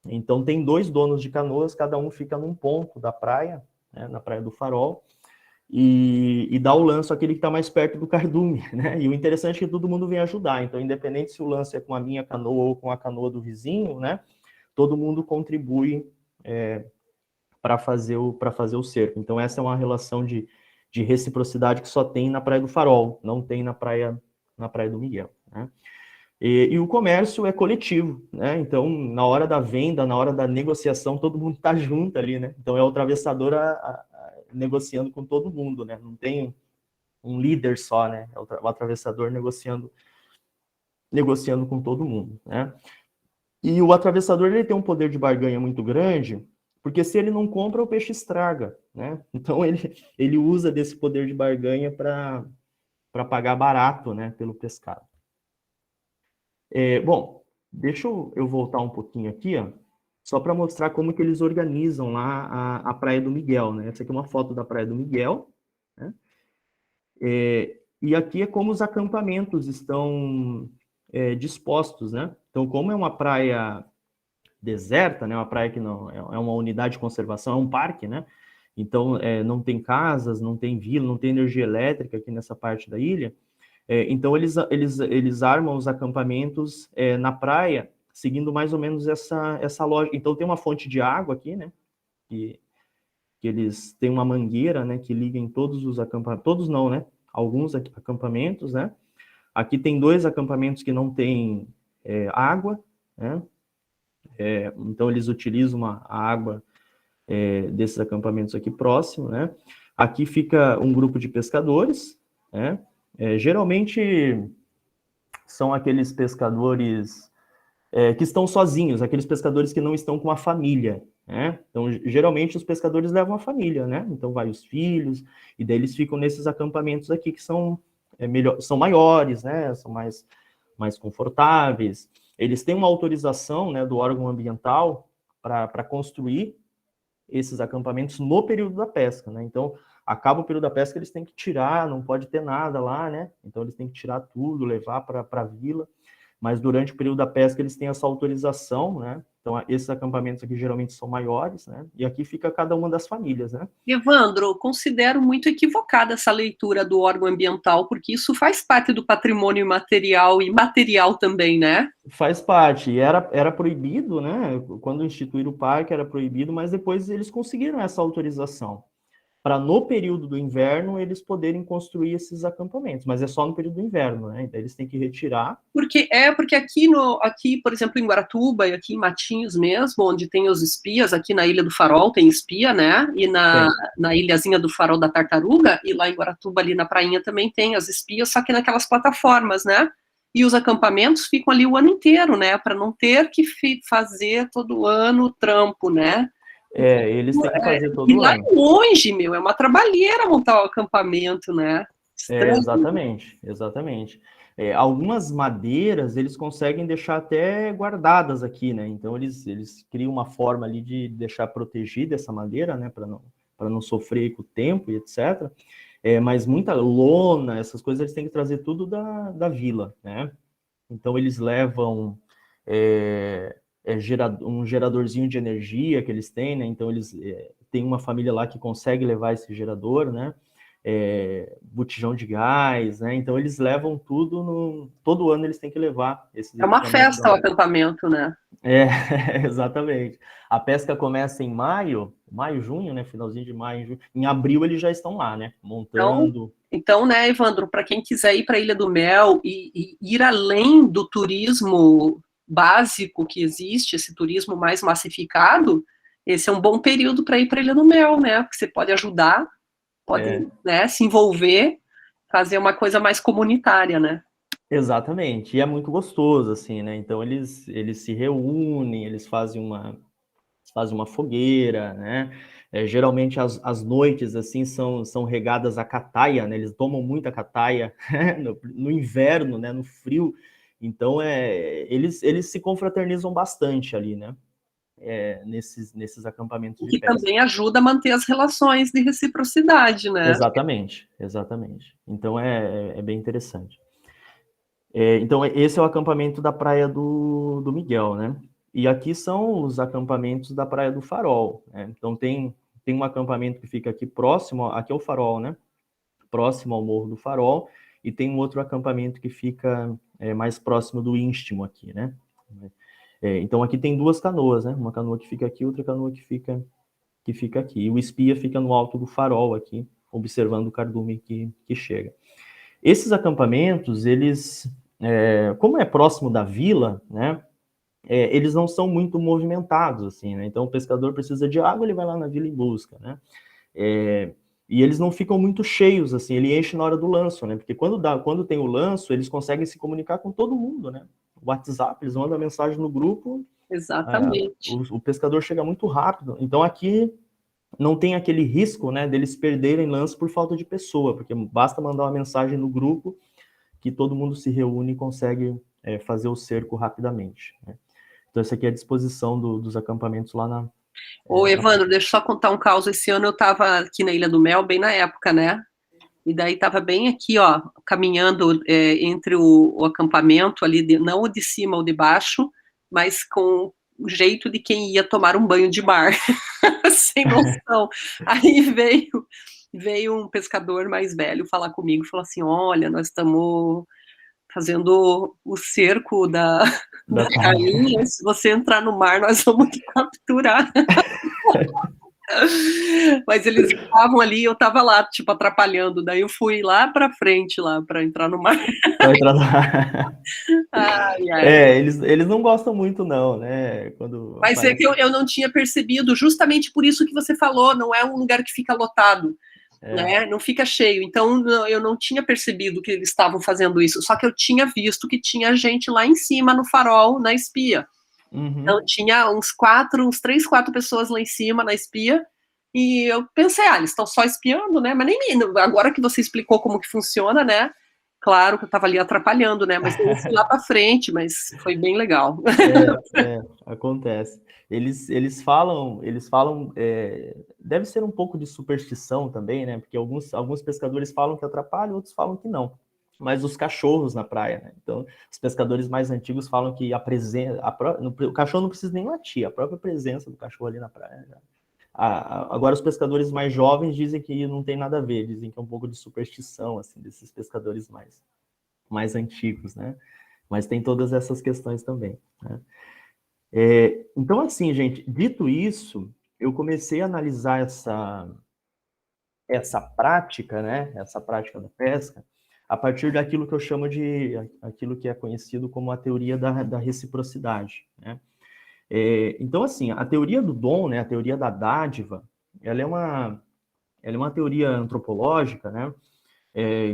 Então tem 2 donos de canoas, cada um fica num ponto da praia, né? Na Praia do Farol, e dá o lance àquele que está mais perto do cardume, né? E o interessante é que todo mundo vem ajudar. Então, independente se o lance é com a minha canoa ou com a canoa do vizinho, né? Todo mundo contribui para fazer o cerco. Então, essa é uma relação de reciprocidade que só tem na Praia do Farol, não tem na Praia do Miguel, né? E o comércio é coletivo, né? Então, na hora da venda, na hora da negociação, todo mundo está junto ali, né? Então, é o atravessador negociando com todo mundo, né? Não tem um líder só, né? É o atravessador negociando com todo mundo, né? E o atravessador, ele tem um poder de barganha muito grande, porque se ele não compra, o peixe estraga, né? Então, ele usa desse poder de barganha para pagar barato, né? Pelo pescado. Bom, deixa eu voltar um pouquinho aqui, ó, só para mostrar como que eles organizam lá a Praia do Miguel, né? Essa aqui é uma foto da Praia do Miguel, né? E aqui é como os acampamentos estão dispostos, né? Então, como é uma praia deserta, né? Uma praia que não é uma unidade de conservação, é um parque, né? Então, não tem casas, não tem vila, não tem energia elétrica aqui nessa parte da ilha. Então, eles armam os acampamentos na praia, seguindo mais ou menos essa lógica. Então, tem uma fonte de água aqui, né? Que eles têm uma mangueira, né? Que liga em todos os acampamentos. Todos não, né? Alguns acampamentos, né? Aqui tem 2 acampamentos que não têm água, né? Então, eles utilizam a água desses acampamentos aqui próximo, né? Aqui fica um grupo de pescadores, né? Geralmente são aqueles pescadores que estão sozinhos, aqueles pescadores que não estão com a família, né? Então, geralmente, os pescadores levam a família, né? Então, vai os filhos, e daí eles ficam nesses acampamentos aqui que são, são maiores, né? São mais confortáveis. Eles têm uma autorização, né, do órgão ambiental para construir esses acampamentos no período da pesca, né? Então, acaba o período da pesca, eles têm que tirar, não pode ter nada lá, né? Então, eles têm que tirar tudo, levar para a vila. Mas durante o período da pesca eles têm essa autorização, né? Então, esses acampamentos aqui geralmente são maiores, né? E aqui fica cada uma das famílias, né? Evandro, considero muito equivocada essa leitura do órgão ambiental, porque isso faz parte do patrimônio imaterial e material também, né? Faz parte, e era proibido, né? Quando instituíram o parque era proibido, mas depois eles conseguiram essa autorização para no período do inverno eles poderem construir esses acampamentos, mas é só no período do inverno, né? Então eles têm que retirar. Porque aqui, por exemplo, em Guaratuba e aqui em Matinhos mesmo, onde tem os espias, aqui na Ilha do Farol tem espia, né? E na ilhazinha do Farol da Tartaruga, e lá em Guaratuba, ali na prainha, também tem as espias, só que naquelas plataformas, né? E os acampamentos ficam ali o ano inteiro, né? Para não ter que fazer todo ano o trampo, né? Eles têm que fazer todo E lá ano. longe, meu, é uma trabalheira montar o acampamento, né? Exatamente, exatamente. Algumas madeiras eles conseguem deixar até guardadas aqui, né? Então eles criam uma forma ali de deixar protegida essa madeira, né? Para não sofrer com o tempo e etc. Mas muita lona, essas coisas eles têm que trazer tudo da vila, né? Então eles levam um geradorzinho de energia que eles têm, né? Então eles têm uma família lá que consegue levar esse gerador, né? Botijão de gás, né? Então eles levam tudo todo ano eles têm que levar esses É uma equipamentos. festa o acampamento, né? Exatamente. A pesca começa em maio, junho, né? Finalzinho de maio, junho. Em abril eles já estão lá, né? Montando. Então, né, Evandro, para quem quiser ir para a Ilha do Mel e ir além do turismo básico que existe, esse turismo mais massificado, esse é um bom período para ir para a Ilha do Mel, né? Porque você pode ajudar, pode, né, se envolver, fazer uma coisa mais comunitária, né? Exatamente. E é muito gostoso, assim, né? Então eles se reúnem, eles fazem uma fogueira, né? Geralmente as noites assim são regadas a cataia, né? Eles tomam muita cataia no inverno, né? No frio. Então eles se confraternizam bastante ali, né? Nesses acampamentos de Que pesca. também ajuda a manter as relações de reciprocidade, né? Exatamente. Então é bem interessante. Então esse é o acampamento da Praia do Miguel, né? E aqui são os acampamentos da Praia do Farol, né? Então tem um acampamento que fica aqui próximo, aqui é o Farol, né? Próximo ao Morro do Farol, e tem um outro acampamento que fica mais próximo do Istmo aqui, né? Então aqui tem duas canoas, né? Uma canoa que fica aqui, outra canoa que fica aqui. E o espia fica no alto do farol aqui, observando o cardume que chega. Esses acampamentos, eles, como é próximo da vila, né? Eles não são muito movimentados, assim, né? Então, o pescador precisa de água, ele vai lá na vila em busca, né? E eles não ficam muito cheios, assim, ele enche na hora do lanço, né? Porque quando tem o lanço, eles conseguem se comunicar com todo mundo, né? O WhatsApp, eles mandam a mensagem no grupo. Exatamente. O pescador chega muito rápido. Então, aqui não tem aquele risco, né, deles perderem lance por falta de pessoa, porque basta mandar uma mensagem no grupo que todo mundo se reúne e consegue fazer o cerco rapidamente, né? Então, essa aqui é a disposição dos acampamentos lá na... Ô, Evandro, deixa eu só contar um caos. Esse ano eu estava aqui na Ilha do Mel, bem na época, né? E daí estava bem aqui, ó, caminhando entre o acampamento ali, não o de cima ou de baixo, mas com o jeito de quem ia tomar um banho de mar, sem noção. Aí veio um pescador mais velho falar comigo, falou assim, olha, nós estamos fazendo o cerco da rainha, se você entrar no mar, nós vamos te capturar. Mas eles estavam ali, eu estava lá, tipo, atrapalhando. Daí eu fui lá para frente, lá, para entrar no mar. Ai, ai. Eles não gostam muito, não, né? Mas aparece... é que eu não tinha percebido, justamente por isso que você falou, não é um lugar que fica lotado. Né? Não fica cheio. Então eu não tinha percebido que eles estavam fazendo isso, só que eu tinha visto que tinha gente lá em cima no farol, na espia. Então tinha uns 3, 4 pessoas lá em cima na espia, e eu pensei, eles estão só espiando, né? Mas nem agora que você explicou como que funciona, né? Claro que eu estava ali atrapalhando, né? Mas eu fui lá para frente, mas foi bem legal. Acontece. Eles falam, deve ser um pouco de superstição também, né? Porque alguns pescadores falam que atrapalha, outros falam que não. Mas os cachorros na praia, né? Então, os pescadores mais antigos falam que o cachorro não precisa nem latir, a própria presença do cachorro ali na praia. Agora, os pescadores mais jovens dizem que não tem nada a ver, dizem que é um pouco de superstição, assim, desses pescadores mais antigos, né? Mas tem todas essas questões também, né? Então, assim, gente, dito isso, eu comecei a analisar essa prática, né? Essa prática da pesca, a partir daquilo que eu chamo de aquilo que é conhecido como a teoria da reciprocidade, né? Então, assim, a teoria do dom, né? A teoria da dádiva, ela é uma teoria antropológica, né?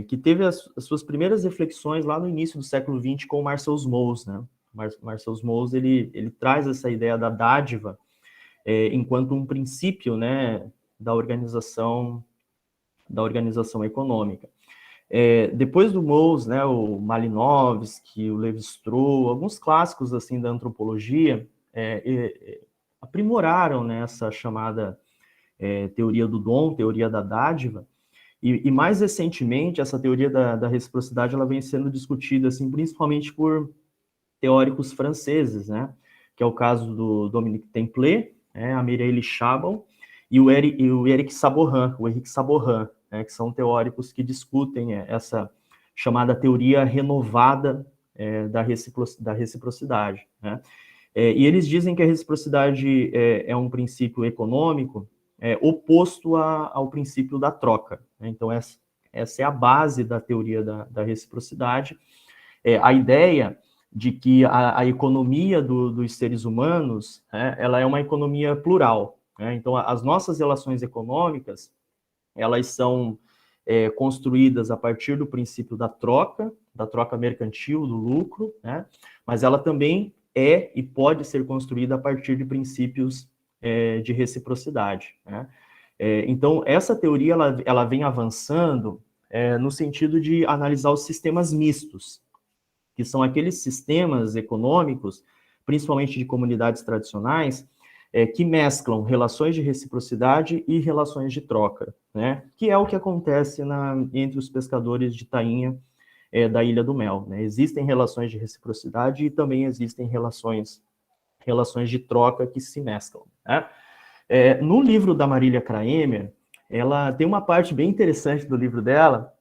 Que teve as suas primeiras reflexões lá no início do século XX com o Marcel Mauss, né? Marcel Mauss, ele traz essa ideia da dádiva enquanto um princípio, né, da organização econômica. Depois do Mauss, né, o Malinowski, o Levi-Strauss, alguns clássicos assim da antropologia aprimoraram, né, essa chamada teoria do dom, teoria da dádiva, e mais recentemente essa teoria da reciprocidade ela vem sendo discutida assim principalmente por teóricos franceses, né, que é o caso do Dominique Templet, a Mireille Chabon e o Eric Saborin, né, que são teóricos que discutem essa chamada teoria renovada da reciprocidade, né? E eles dizem que a reciprocidade é um princípio econômico oposto ao princípio da troca, né? Então, essa é a base da teoria da reciprocidade. A ideia de que a economia dos seres humanos, ela é uma economia plural, né? Então, as nossas relações econômicas, elas são construídas a partir do princípio da troca mercantil, do lucro, né? Mas ela também e pode ser construída a partir de princípios de reciprocidade, né? Então, essa teoria ela vem avançando no sentido de analisar os sistemas mistos, que são aqueles sistemas econômicos, principalmente de comunidades tradicionais, que mesclam relações de reciprocidade e relações de troca, né? Que é o que acontece entre os pescadores de tainha da Ilha do Mel, né? Existem relações de reciprocidade e também existem relações de troca que se mesclam, né? No livro da Marília Kraemer, ela tem uma parte bem interessante do livro dela,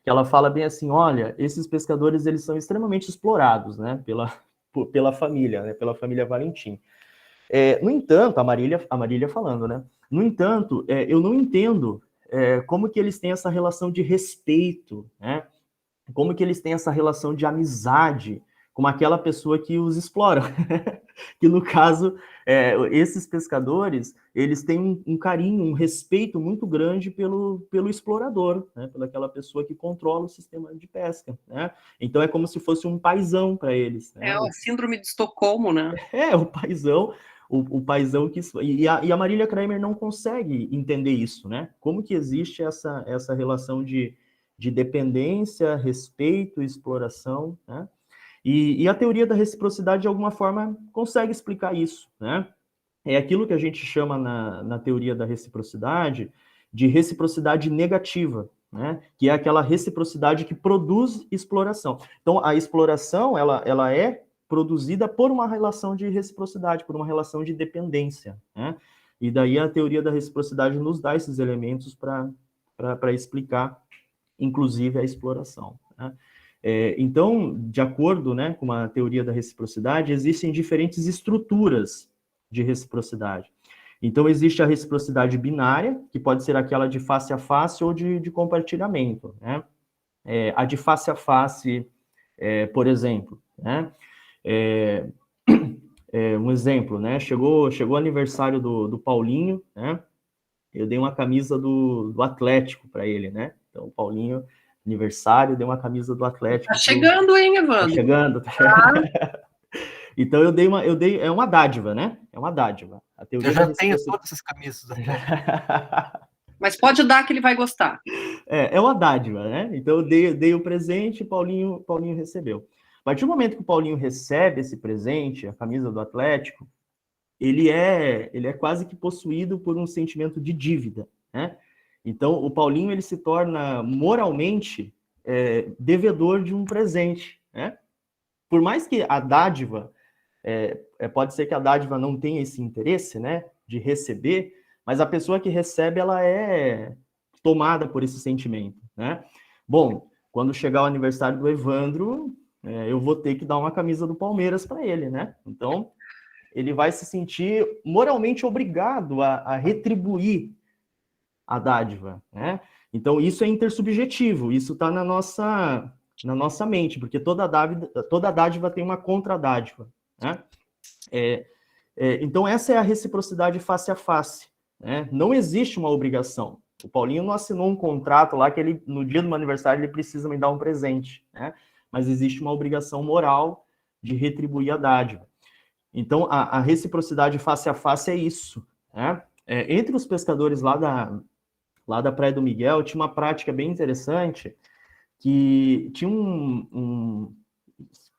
que ela fala bem assim, olha, esses pescadores eles são extremamente explorados, né, pela família, né, pela família Valentim. No entanto, a Marília falando, né, no entanto, eu não entendo como que eles têm essa relação de respeito, né, como que eles têm essa relação de amizade com aquela pessoa que os explora. Que no caso, esses pescadores, eles têm um carinho, um respeito muito grande pelo explorador, né? Pelaquela pessoa que controla o sistema de pesca, né? Então é como se fosse um paizão para eles, né? A síndrome de Estocolmo, né? O paizão, o paizão que... E a Marília Kraemer não consegue entender isso, né? Como que existe essa relação de dependência, respeito, exploração, né? E a teoria da reciprocidade, de alguma forma, consegue explicar isso, né? É aquilo que a gente chama na teoria da reciprocidade de reciprocidade negativa, né? Que é aquela reciprocidade que produz exploração. Então, a exploração, ela é produzida por uma relação de reciprocidade, por uma relação de dependência, né? E daí a teoria da reciprocidade nos dá esses elementos para explicar, inclusive, a exploração, né? Então, de acordo, né, com a teoria da reciprocidade, existem diferentes estruturas de reciprocidade. Então, existe a reciprocidade binária, que pode ser aquela de face a face ou de compartilhamento, né? A de face a face, por exemplo, né? Um exemplo, né? Chegou o aniversário do Paulinho, né? Eu dei uma camisa do Atlético para ele, né? Então, o Paulinho, aniversário, deu uma camisa do Atlético. Tá chegando, hein, Evandro? Tá chegando. Então é uma dádiva, né? É uma dádiva. A teoria Eu já da tenho reciprocidade. todas essas camisas. Mas pode dar que ele vai gostar. É uma dádiva, né? Então eu dei o presente e Paulinho recebeu. A partir do momento que o Paulinho recebe esse presente, a camisa do Atlético, ele é quase que possuído por um sentimento de dívida, né? Então o Paulinho ele se torna moralmente devedor de um presente, né? Por mais que a dádiva pode ser que a dádiva não tenha esse interesse, né, de receber, mas a pessoa que recebe ela é tomada por esse sentimento, né? Bom, quando chegar o aniversário do Evandro, eu vou ter que dar uma camisa do Palmeiras para ele, né? Então ele vai se sentir moralmente obrigado a retribuir a dádiva, né? Então isso é intersubjetivo, isso está na nossa mente, porque toda dádiva tem uma contradádiva, né? Então essa é a reciprocidade face a face, né? Não existe uma obrigação. O Paulinho não assinou um contrato lá que ele, no dia do meu aniversário, ele precisa me dar um presente, né? Mas existe uma obrigação moral de retribuir a dádiva. Então, a reciprocidade face a face é isso, né? Entre os pescadores lá da Praia do Miguel, tinha uma prática bem interessante, que tinha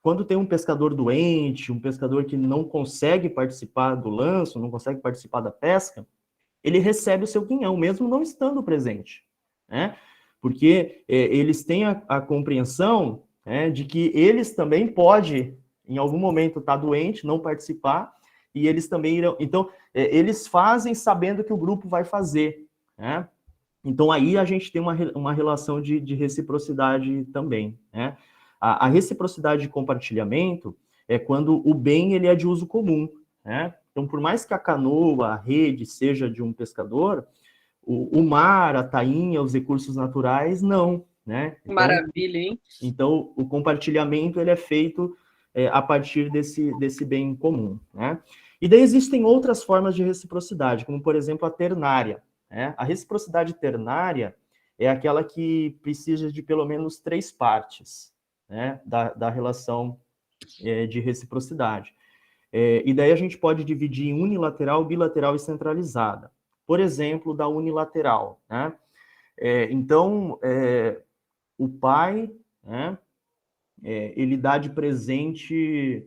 quando tem um pescador doente, um pescador que não consegue participar do lanço, não consegue participar da pesca, ele recebe o seu quinhão, mesmo não estando presente, né? Porque eles têm a compreensão, né, de que eles também podem, em algum momento, estar doente, não participar, e eles também irão... Então, eles fazem sabendo que o grupo vai fazer, né? Então, aí a gente tem uma relação de reciprocidade também, né? A reciprocidade de compartilhamento é quando o bem ele é de uso comum, né? Então, por mais que a canoa, a rede seja de um pescador, o mar, a tainha, os recursos naturais, não, né? Então, maravilha, hein? Então, o compartilhamento ele é feito a partir desse bem comum, né? E daí existem outras formas de reciprocidade, como, por exemplo, a ternária, né? A reciprocidade ternária é aquela que precisa de pelo menos 3 partes, né, da relação de reciprocidade. E daí a gente pode dividir em unilateral, bilateral e centralizada. Por exemplo, da unilateral, né? Então, o pai, né, ele dá de presente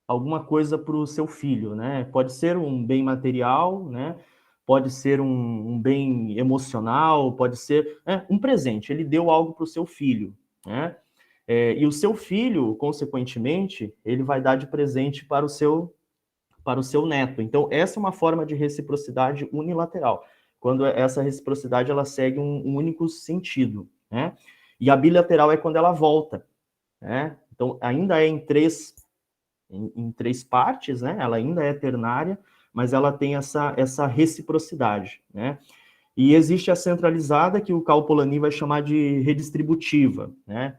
alguma coisa para o seu filho, né? Pode ser um bem material, né? Pode ser um bem emocional, pode ser um presente. Ele deu algo para o seu filho, né? E o seu filho, consequentemente, ele vai dar de presente para o seu neto. Então, essa é uma forma de reciprocidade unilateral, quando essa reciprocidade ela segue um único sentido, né? E a bilateral é quando ela volta, né? Então, ainda é em três partes, né? Ela ainda é ternária, mas ela tem essa reciprocidade, né? E existe a centralizada, que o Karl Polanyi vai chamar de redistributiva, né?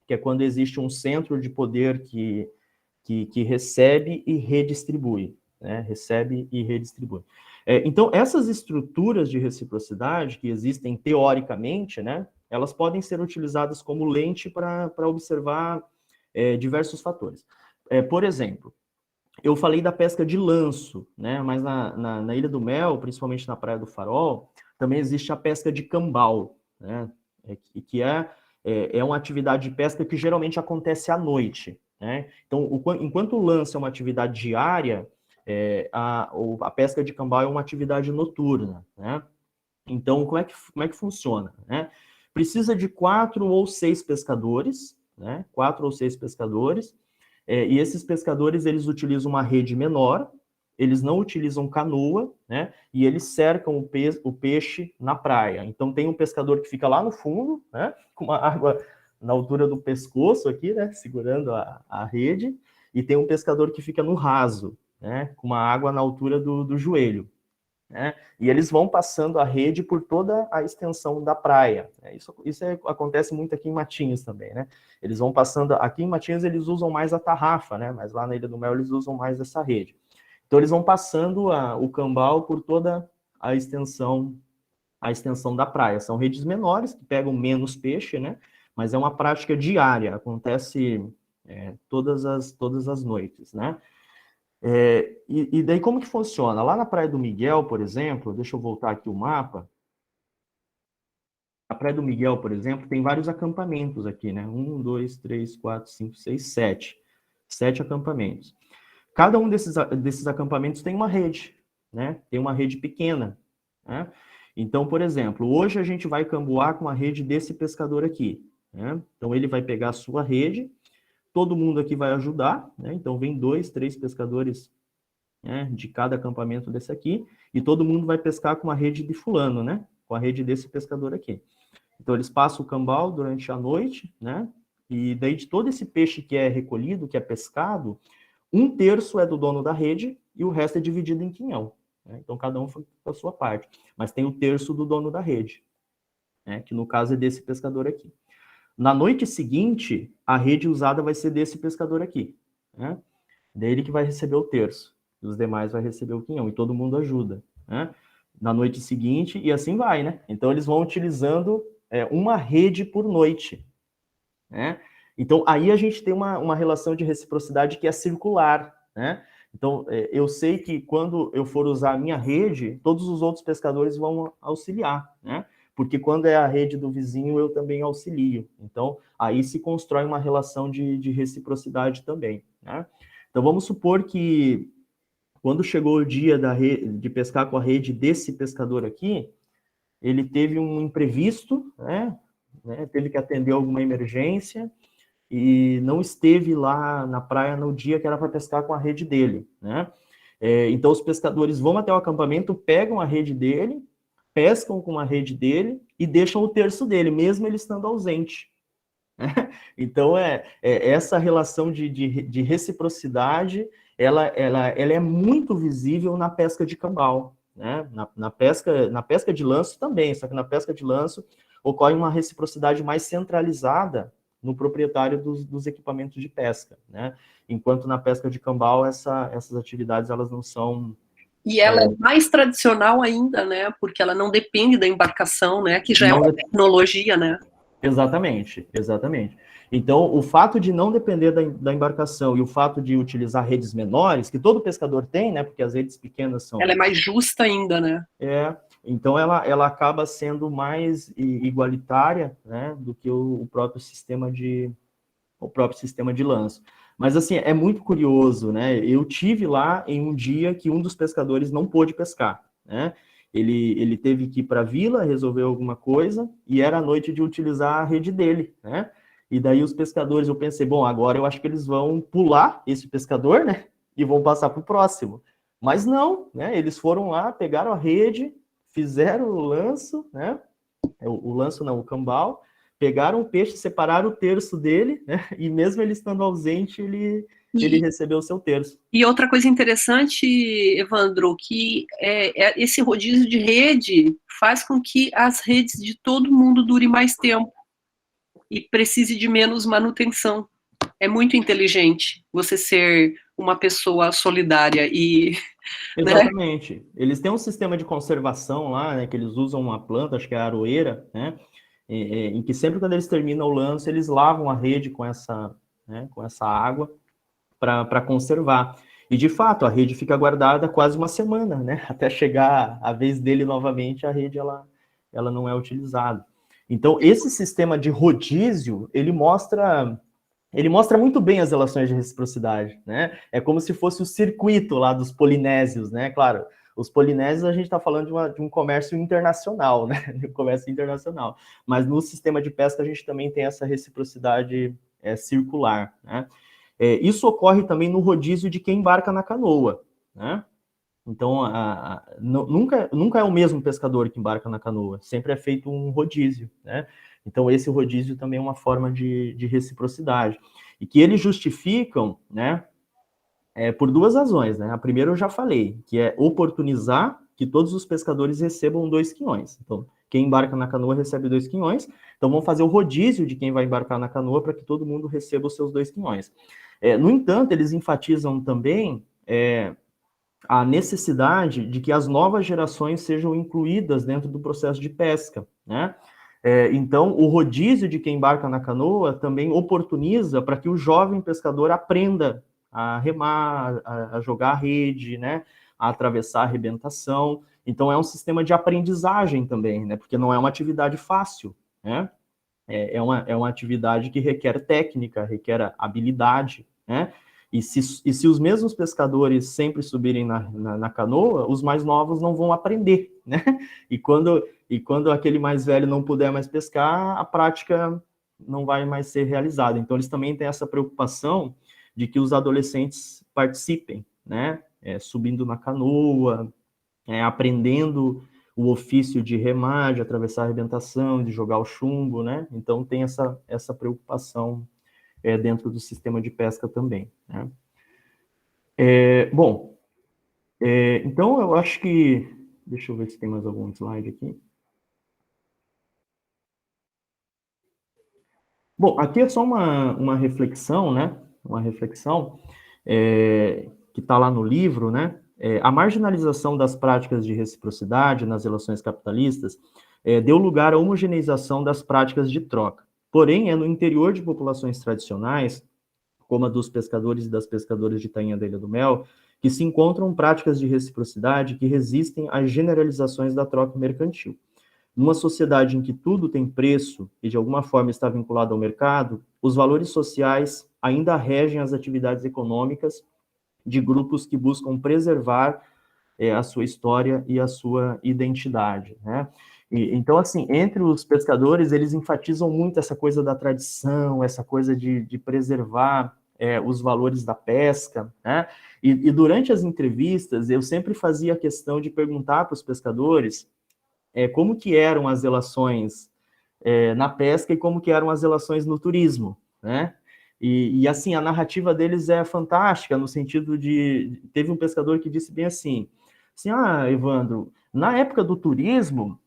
Que é quando existe um centro de poder que recebe e redistribui, né? Recebe e redistribui. Então, essas estruturas de reciprocidade que existem teoricamente, né? Elas podem ser utilizadas como lente para observar diversos fatores. Por exemplo, eu falei da pesca de lanço, né? Mas na Ilha do Mel, principalmente na Praia do Farol, também existe a pesca de cambal, né? Que é uma atividade de pesca que geralmente acontece à noite, né? Então, enquanto o lance é uma atividade diária, a pesca de cambal é uma atividade noturna, né? Então, como é que funciona, né? Precisa de 4 ou 6 pescadores, né? 4 ou 6 pescadores, e esses pescadores, eles utilizam uma rede menor, eles não utilizam canoa, né? E eles cercam o peixe na praia. Então, tem um pescador que fica lá no fundo, né? Com uma água na altura do pescoço aqui, né? Segurando a rede. E tem um pescador que fica no raso, né? Com uma água na altura do joelho, né? E eles vão passando a rede por toda a extensão da praia. Isso acontece muito aqui em Matinhos também, né? Eles vão passando... Aqui em Matinhos eles usam mais a tarrafa, né? Mas lá na Ilha do Mel eles usam mais essa rede. Então eles vão passando o cambal por toda a extensão da praia. São redes menores, que pegam menos peixe, né? mas é uma prática diária, acontece todas as noites, né? E daí como que funciona? Lá na Praia do Miguel, por exemplo, deixa eu voltar aqui o mapa. A Praia do Miguel, por exemplo, tem vários acampamentos aqui, né? 1, 2, 3, 4, 5, 6, 7. 7 acampamentos. Cada um desses acampamentos tem uma rede, né? Tem uma rede pequena, né? Então, por exemplo, hoje a gente vai cambuar com a rede desse pescador aqui, né? Então, ele vai pegar a sua rede, todo mundo aqui vai ajudar, né? Então, vem 2, 3 pescadores, né, de cada acampamento desse aqui, e todo mundo vai pescar com a rede de fulano, né? Com a rede desse pescador aqui. Então, eles passam o cambal durante a noite, né? E daí, de todo esse peixe que é recolhido, que é pescado, 1/3 é do dono da rede e o resto é dividido em quinhão, né? Então, cada um foi a sua parte. Mas tem 1/3 do dono da rede, né? Que no caso é desse pescador aqui. Na noite seguinte, a rede usada vai ser desse pescador aqui, né? Dele que vai receber o terço. E os demais vai receber o quinhão. E todo mundo ajuda, né? Na noite seguinte, e assim vai, né? Então, eles vão utilizando uma rede por noite, né? Então, aí a gente tem uma relação de reciprocidade que é circular, né? Então, eu sei que quando eu for usar a minha rede, todos os outros pescadores vão auxiliar, né? Porque quando é a rede do vizinho, eu também auxilio. Então, aí se constrói uma relação de reciprocidade também, né? Então, vamos supor que quando chegou o dia de pescar com a rede desse pescador aqui, ele teve um imprevisto, né? Teve que atender alguma emergência, e não esteve lá na praia no dia que era para pescar com a rede dele, né? Então, os pescadores vão até o acampamento, pegam a rede dele, pescam com a rede dele e deixam o terço dele, mesmo ele estando ausente. Então, essa relação de reciprocidade, ela é muito visível na pesca de cambal, né? Na pesca de lanço também, só que na pesca de lanço ocorre uma reciprocidade mais centralizada no proprietário dos equipamentos de pesca, né? Enquanto na pesca de cambal, essas atividades, elas não são... E ela é mais tradicional ainda, né? Porque ela não depende da embarcação, né? Que já é uma tecnologia, né? Exatamente, exatamente. Então, o fato de não depender da embarcação e o fato de utilizar redes menores, que todo pescador tem, né? Porque as redes pequenas são... Ela é mais justa ainda, né? Então ela acaba sendo mais igualitária, né? Do que o próprio sistema de lanço. Mas, assim, é muito curioso, né? Eu tive lá em um dia que um dos pescadores não pôde pescar, né? Ele teve que ir para a vila, resolver alguma coisa, e era a noite de utilizar a rede dele, né? E daí os pescadores, eu pensei, bom, agora eu acho que eles vão pular esse pescador, né? E vão passar para o próximo. Mas não, né? Eles foram lá, pegaram a rede, fizeram o lanço, né? O lanço não, o cambal, pegaram o peixe, separaram o terço dele, né? E mesmo ele estando ausente, ele recebeu o seu terço. E outra coisa interessante, Evandro, que esse rodízio de rede faz com que as redes de todo mundo durem mais tempo e precise de menos manutenção. É muito inteligente você ser uma pessoa solidária e... Exatamente. Né? Eles têm um sistema de conservação lá, né, que eles usam uma planta, acho que é a aroeira, né, em que sempre quando eles terminam o lance, eles lavam a rede com essa água para conservar. E, de fato, a rede fica guardada quase uma semana, né, até chegar a vez dele novamente, a rede ela não é utilizada. Então, esse sistema de rodízio, ele mostra muito bem as relações de reciprocidade, né? É como se fosse o circuito lá dos polinésios, né? Claro, os polinésios a gente está falando de um comércio internacional, né? De um comércio internacional. Mas no sistema de pesca a gente também tem essa reciprocidade circular, né? Isso ocorre também no rodízio de quem embarca na canoa, né? Então, nunca é o mesmo pescador que embarca na canoa, sempre é feito um rodízio, né? Então, esse rodízio também é uma forma de reciprocidade. E que eles justificam, né, por duas razões, né? A primeira eu já falei, que é oportunizar que todos os pescadores recebam 2 quinhões. Então, quem embarca na canoa recebe 2 quinhões. Então, vamos fazer o rodízio de quem vai embarcar na canoa para que todo mundo receba os seus 2 quinhões. No entanto, eles enfatizam também a necessidade de que as novas gerações sejam incluídas dentro do processo de pesca, né? Então, o rodízio de quem embarca na canoa também oportuniza para que o jovem pescador aprenda a remar, a jogar a rede, né, a atravessar a arrebentação. Então, é um sistema de aprendizagem também, né, porque não é uma atividade fácil, né? É uma atividade que requer técnica, requer habilidade, né? E se os mesmos pescadores sempre subirem na canoa, os mais novos não vão aprender, né? E quando aquele mais velho não puder mais pescar, a prática não vai mais ser realizada. Então, eles também têm essa preocupação de que os adolescentes participem, né? Subindo na canoa, aprendendo o ofício de remar, de atravessar a arrebentação, de jogar o chumbo, né? Então tem essa preocupação dentro do sistema de pesca também, né? Bom, então eu acho que... Deixa eu ver se tem mais algum slide aqui. Bom, aqui é só uma reflexão, né? Uma reflexão que está lá no livro, né? A marginalização das práticas de reciprocidade nas relações capitalistas deu lugar à homogeneização das práticas de troca. Porém, é no interior de populações tradicionais, como a dos pescadores e das pescadoras de Tainha da Ilha do Mel, que se encontram práticas de reciprocidade que resistem às generalizações da troca mercantil. Numa sociedade em que tudo tem preço e de alguma forma está vinculado ao mercado, os valores sociais ainda regem as atividades econômicas de grupos que buscam preservar a sua história e a sua identidade, né? Então, assim, entre os pescadores, eles enfatizam muito essa coisa da tradição, essa coisa de preservar os valores da pesca, né? E durante as entrevistas, eu sempre fazia questão de perguntar para os pescadores como que eram as relações na pesca e como que eram as relações no turismo, né? E assim, a narrativa deles é fantástica, no sentido de... Teve um pescador que disse bem assim, Evandro, na época do turismo,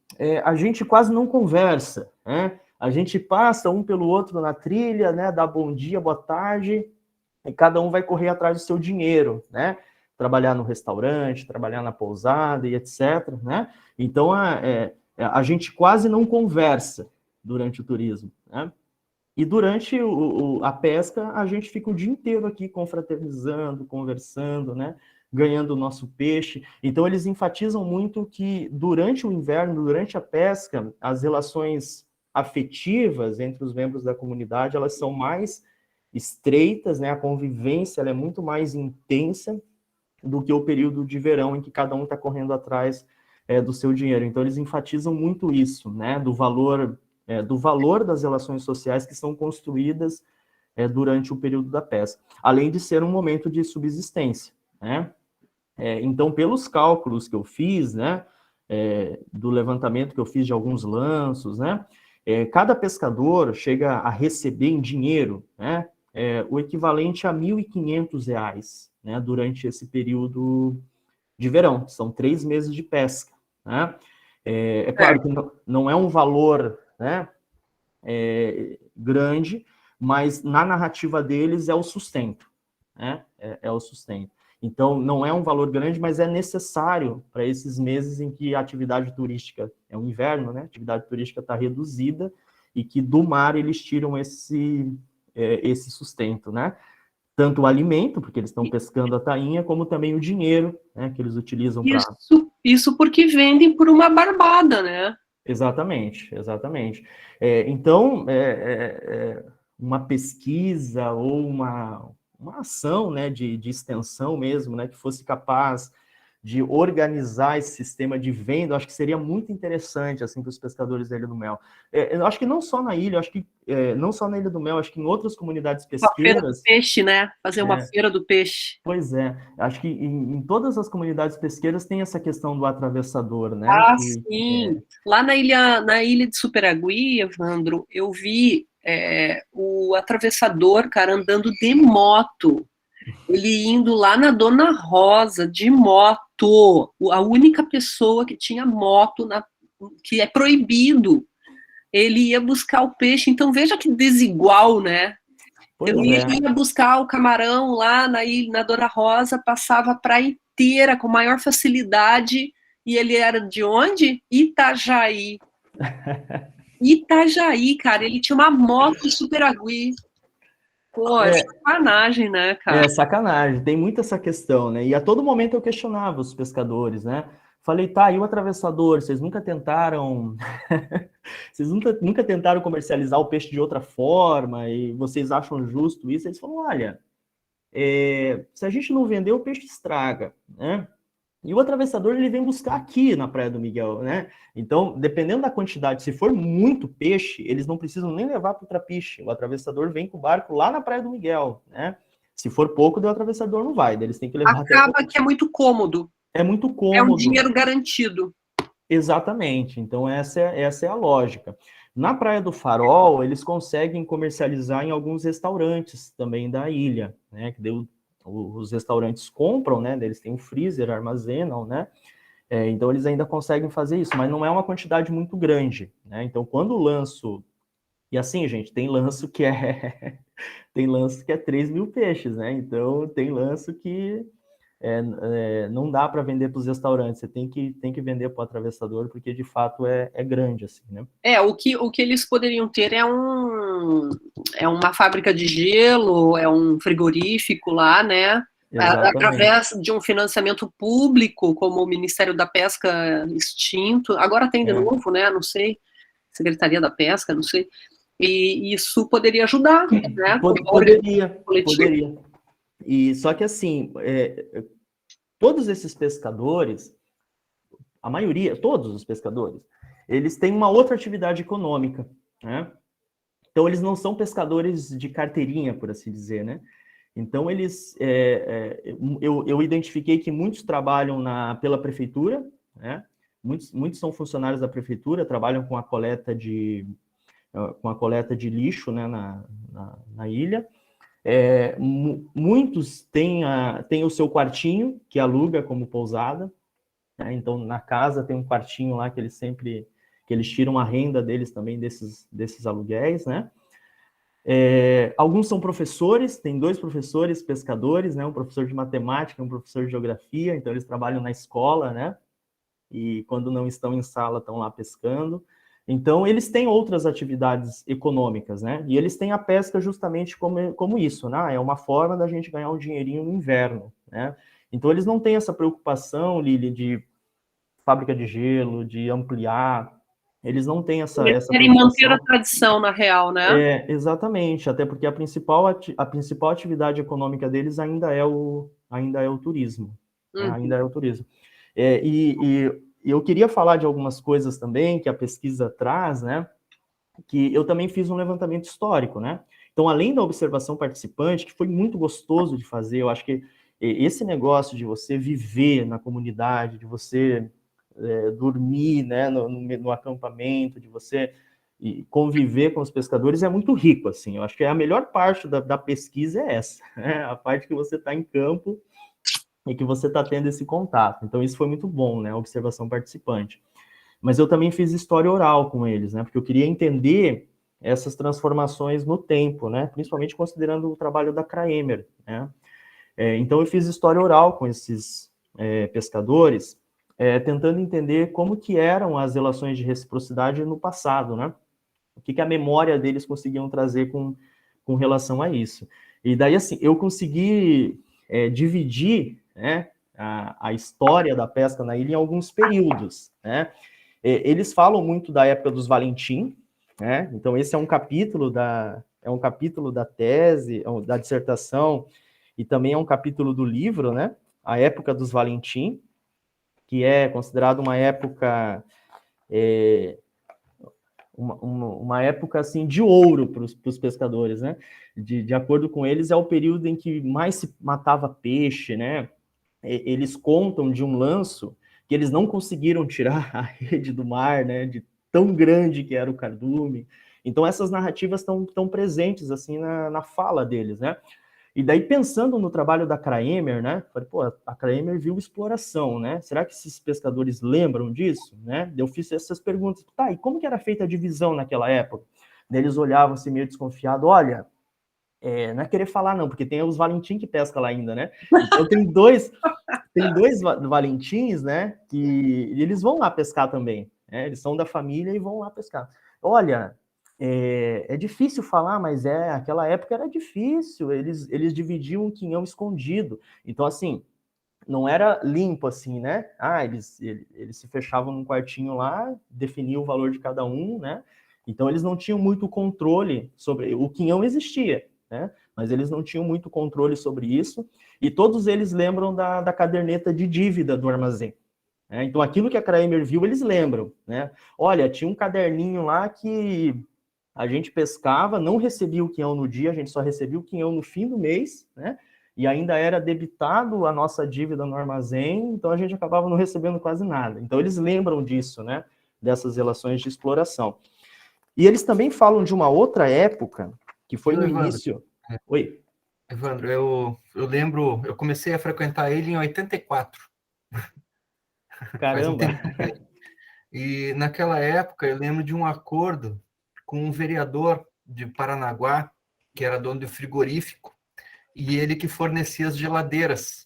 a gente quase não conversa, né? A gente passa um pelo outro na trilha, né? Dá bom dia, boa tarde, e cada um vai correr atrás do seu dinheiro, né? Trabalhar no restaurante, trabalhar na pousada e etc, né? Então, a gente quase não conversa durante o turismo, né? E durante a pesca, a gente fica o dia inteiro aqui confraternizando, conversando, né? Ganhando o nosso peixe. Então, eles enfatizam muito que durante o inverno, durante a pesca, as relações afetivas entre os membros da comunidade, elas são mais estreitas, né? A convivência ela é muito mais intensa do que o período de verão, em que cada um está correndo atrás do seu dinheiro. Então, eles enfatizam muito isso, né? Do valor das relações sociais que são construídas durante o período da pesca, além de ser um momento de subsistência, né? Então, pelos cálculos que eu fiz, né, do levantamento que eu fiz de alguns lanços, né, cada pescador chega a receber em dinheiro, né, o equivalente a R$ 1.500, né, durante esse período de verão. São 3 meses de pesca, né? Claro que não é um valor, né, grande, mas na narrativa deles é o sustento, né? É o sustento. Então, não é um valor grande, mas é necessário para esses meses em que a atividade turística, é o inverno, né? A atividade turística está reduzida e que do mar eles tiram esse sustento, né? Tanto o alimento, porque eles estão pescando a tainha, como também o dinheiro, né? Que eles utilizam para... Isso porque vendem por uma barbada, né? Exatamente, exatamente. Então, uma pesquisa ou uma ação, né, de extensão mesmo, né, que fosse capaz de organizar esse sistema de venda, eu acho que seria muito interessante, assim, para os pescadores da Ilha do Mel. Eu acho que não só na ilha, acho que não só na Ilha do Mel, acho que em outras comunidades pesqueiras... Uma feira do peixe, né? Fazer uma feira do peixe. Pois é, acho que em todas as comunidades pesqueiras tem essa questão do atravessador, né? Ah, sim. Lá na ilha de Superagui, Evandro, eu vi o atravessador, cara, andando de moto. Ele indo lá na Dona Rosa, de moto. A única pessoa que tinha moto, que é proibido. Ele ia buscar o peixe. Então, veja que desigual, né? Ele ia buscar o camarão lá na Dona Rosa, passava a praia inteira com maior facilidade. E ele era de onde? Itajaí. Itajaí, cara, ele tinha uma moto Super Agui. Pô, sacanagem, né, cara? É sacanagem, tem muito essa questão, né? E a todo momento eu questionava os pescadores, né? Falei, tá, e o atravessador? Vocês nunca tentaram. Vocês nunca tentaram comercializar o peixe de outra forma? E vocês acham justo isso? Eles falam, olha, se a gente não vender, o peixe estraga, né? E o atravessador ele vem buscar aqui na Praia do Miguel, né? Então, dependendo da quantidade, se for muito peixe, eles não precisam nem levar para o trapiche. O atravessador vem com o barco lá na Praia do Miguel, né? Se for pouco, o atravessador não vai, eles têm que levar Acaba até... que é muito cômodo. É muito É um cômodo. dinheiro garantido. Exatamente. Então, essa é a lógica. Na Praia do Farol, eles conseguem comercializar em alguns restaurantes também da ilha, né? Que os restaurantes compram, né? Eles têm um freezer, armazenam, né? Então eles ainda conseguem fazer isso, mas não é uma quantidade muito grande, né? Então quando o lanço... E assim, gente, tem lanço que é... tem lanço que é 3 mil peixes, né? Então tem lanço que não dá para vender para os restaurantes, você tem que vender para o atravessador, porque de fato é grande, assim, né? O que eles poderiam ter é uma fábrica de gelo, é um frigorífico lá, né? Exatamente. Através de um financiamento público, como o Ministério da Pesca extinto, agora tem de novo, né? Não sei, Secretaria da Pesca, não sei. E isso poderia ajudar, né? Poderia. E só que assim, todos esses pescadores, a maioria, todos os pescadores, eles têm uma outra atividade econômica, né? Então, eles não são pescadores de carteirinha, por assim dizer, né? Então, eu identifiquei que muitos trabalham pela prefeitura, né? Muitos são funcionários da prefeitura, trabalham com a coleta de lixo, né, na ilha. Muitos têm o seu quartinho, que aluga como pousada, né? Então, na casa tem um quartinho lá que eles tiram a renda deles também desses aluguéis, né? Alguns são professores, tem 2 professores pescadores, né? Um professor de matemática, um professor de geografia, então eles trabalham na escola, né? E quando não estão em sala, estão lá pescando. Então, eles têm outras atividades econômicas, né? E eles têm a pesca justamente como isso, né? É uma forma da gente ganhar um dinheirinho no inverno, né? Então, eles não têm essa preocupação, Lili, de fábrica de gelo, de ampliar. Eles não têm essa querem manter a preocupação. tradição, na real, né? Exatamente, até porque a principal atividade econômica deles ainda é o turismo, né? Ainda é o turismo. E eu queria falar de algumas coisas também que a pesquisa traz, né? Que eu também fiz um levantamento histórico, né? Então, além da observação participante, que foi muito gostoso de fazer, eu acho que esse negócio de você viver na comunidade, de você dormir, né, no acampamento, de você conviver com os pescadores é muito rico, assim. Eu acho que a melhor parte da pesquisa é essa, né? A parte que você está em campo e que você está tendo esse contato. Então, isso foi muito bom, né? A observação participante. Mas eu também fiz história oral com eles, né? Porque eu queria entender essas transformações no tempo, né? Principalmente considerando o trabalho da Kraemer, né? Então, eu fiz história oral com esses pescadores, tentando entender como que eram as relações de reciprocidade no passado, né? O que a memória deles conseguiam trazer com relação a isso. E daí, assim, eu consegui dividir, né, a história da pesca na ilha em alguns períodos, né? Eles falam muito da época dos Valentim, né? Então, esse é um capítulo da tese, da dissertação, e também é um capítulo do livro, né? A época dos Valentim, que é considerado uma época uma época assim de ouro para os pescadores, né? De acordo com eles, é o período em que mais se matava peixe, né? Eles contam de um lanço que eles não conseguiram tirar a rede do mar, né? De tão grande que era o cardume. Então essas narrativas estão presentes assim na fala deles, né? E daí, pensando no trabalho da Kraemer, né? Falei, pô, a Kraemer viu exploração, né? Será que esses pescadores lembram disso, né? Eu fiz essas perguntas. Tá, e como que era feita a divisão naquela época? Daí eles olhavam assim, meio desconfiado. Olha, não é querer falar não, porque tem os Valentim que pesca lá ainda, né? Então tem dois Valentins, né? Que eles vão lá pescar também, né? Eles são da família e vão lá pescar. olha, é difícil falar, mas aquela época era difícil, eles dividiam um quinhão escondido. Então, assim, não era limpo assim, né? Eles se fechavam num quartinho lá, definiam o valor de cada um, né? Então eles não tinham muito controle sobre... O quinhão existia, né? Mas eles não tinham muito controle sobre isso. E todos eles lembram da caderneta de dívida do armazém. Né? Então aquilo que a Kramer viu, eles lembram, né? Olha, tinha um caderninho lá que a gente pescava, não recebia o quinhão no dia, a gente só recebia o quinhão no fim do mês, né? E ainda era debitado a nossa dívida no armazém, então a gente acabava não recebendo quase nada. Então eles lembram disso, né? Dessas relações de exploração. E eles também falam de uma outra época, que foi no Evandro, início... Oi? Evandro, eu lembro, eu comecei a frequentar ele em 84. Faz um Caramba! tempo. E naquela época eu lembro de um acordo com um vereador de Paranaguá, que era dono de frigorífico, e ele que fornecia as geladeiras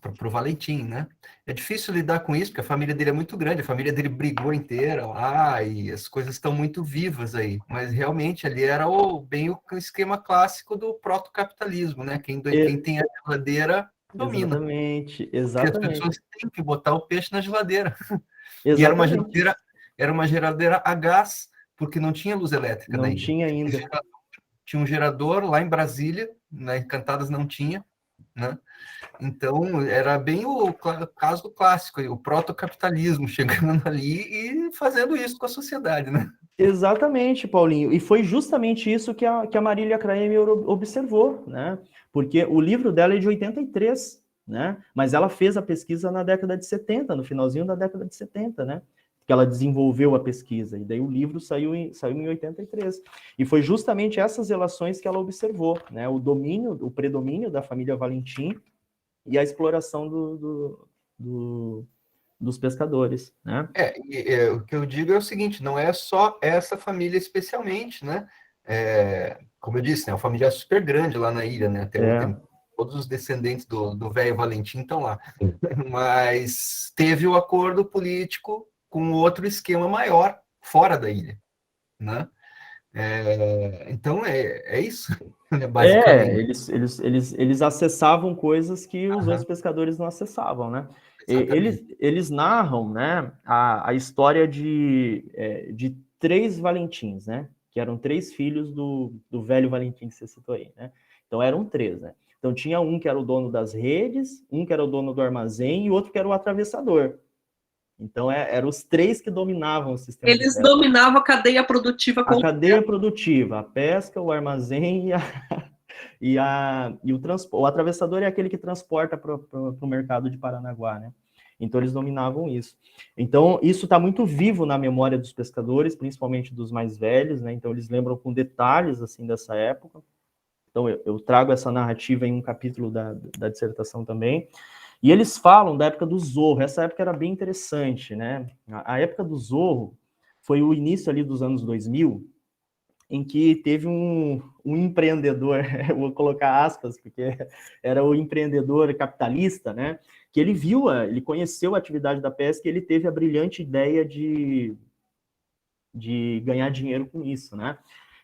para o Valentim, né? É difícil lidar com isso, porque a família dele é muito grande, a família dele brigou inteira lá, e as coisas estão muito vivas aí. Mas realmente ali era bem o esquema clássico do proto-capitalismo, né? Quem tem a geladeira domina. Exatamente, Porque as exatamente. pessoas têm que botar o peixe na geladeira. E Exatamente. era uma geladeira a gás, porque não tinha luz elétrica na Não ilha. tinha ainda. Tinha um gerador lá em Brasília, na Encantadas não tinha, né? Então, era bem o caso clássico, o protocapitalismo chegando ali e fazendo isso com a sociedade, né? Exatamente, Paulinho. E foi justamente isso que a Marília Kramer observou, né? Porque o livro dela é de 83, né? Mas ela fez a pesquisa na década de 70, no finalzinho da década de 70, né? Que ela desenvolveu a pesquisa. E daí o livro saiu em 83. E foi justamente essas relações que ela observou, né? O predomínio da família Valentim e a exploração dos pescadores, né? O que eu digo é o seguinte, não é só essa família especialmente, né? Como eu disse, né, uma família super grande lá na ilha, né? Tem todos os descendentes do velho Valentim estão lá. Mas teve o acordo político com outro esquema maior fora da ilha, né? Então é isso, né, basicamente. Eles acessavam coisas que os outros Aham, pescadores não acessavam, né? exatamente. Eles narram, né, a história de três Valentins, né? Que eram três filhos do velho Valentim que você citou aí, né? Então eram três, né? Então tinha um que era o dono das redes, um que era o dono do armazém e outro que era o atravessador. Então eram os três que dominavam o sistema de Eles pesca. dominavam a cadeia produtiva A cadeia completa. produtiva, a pesca, o armazém e o transporte. O atravessador é aquele que transporta para o mercado de Paranaguá, né? Então eles dominavam isso. Então isso está muito vivo na memória dos pescadores, principalmente dos mais velhos, né? Então eles lembram com detalhes assim dessa época. Então eu trago essa narrativa em um capítulo da dissertação também. E eles falam da época do Zorro. Essa época era bem interessante, né? A época do Zorro foi o início ali dos anos 2000, em que teve um empreendedor, vou colocar aspas, porque era o empreendedor capitalista, né? Que ele conheceu a atividade da pesca e ele teve a brilhante ideia de ganhar dinheiro com isso, né?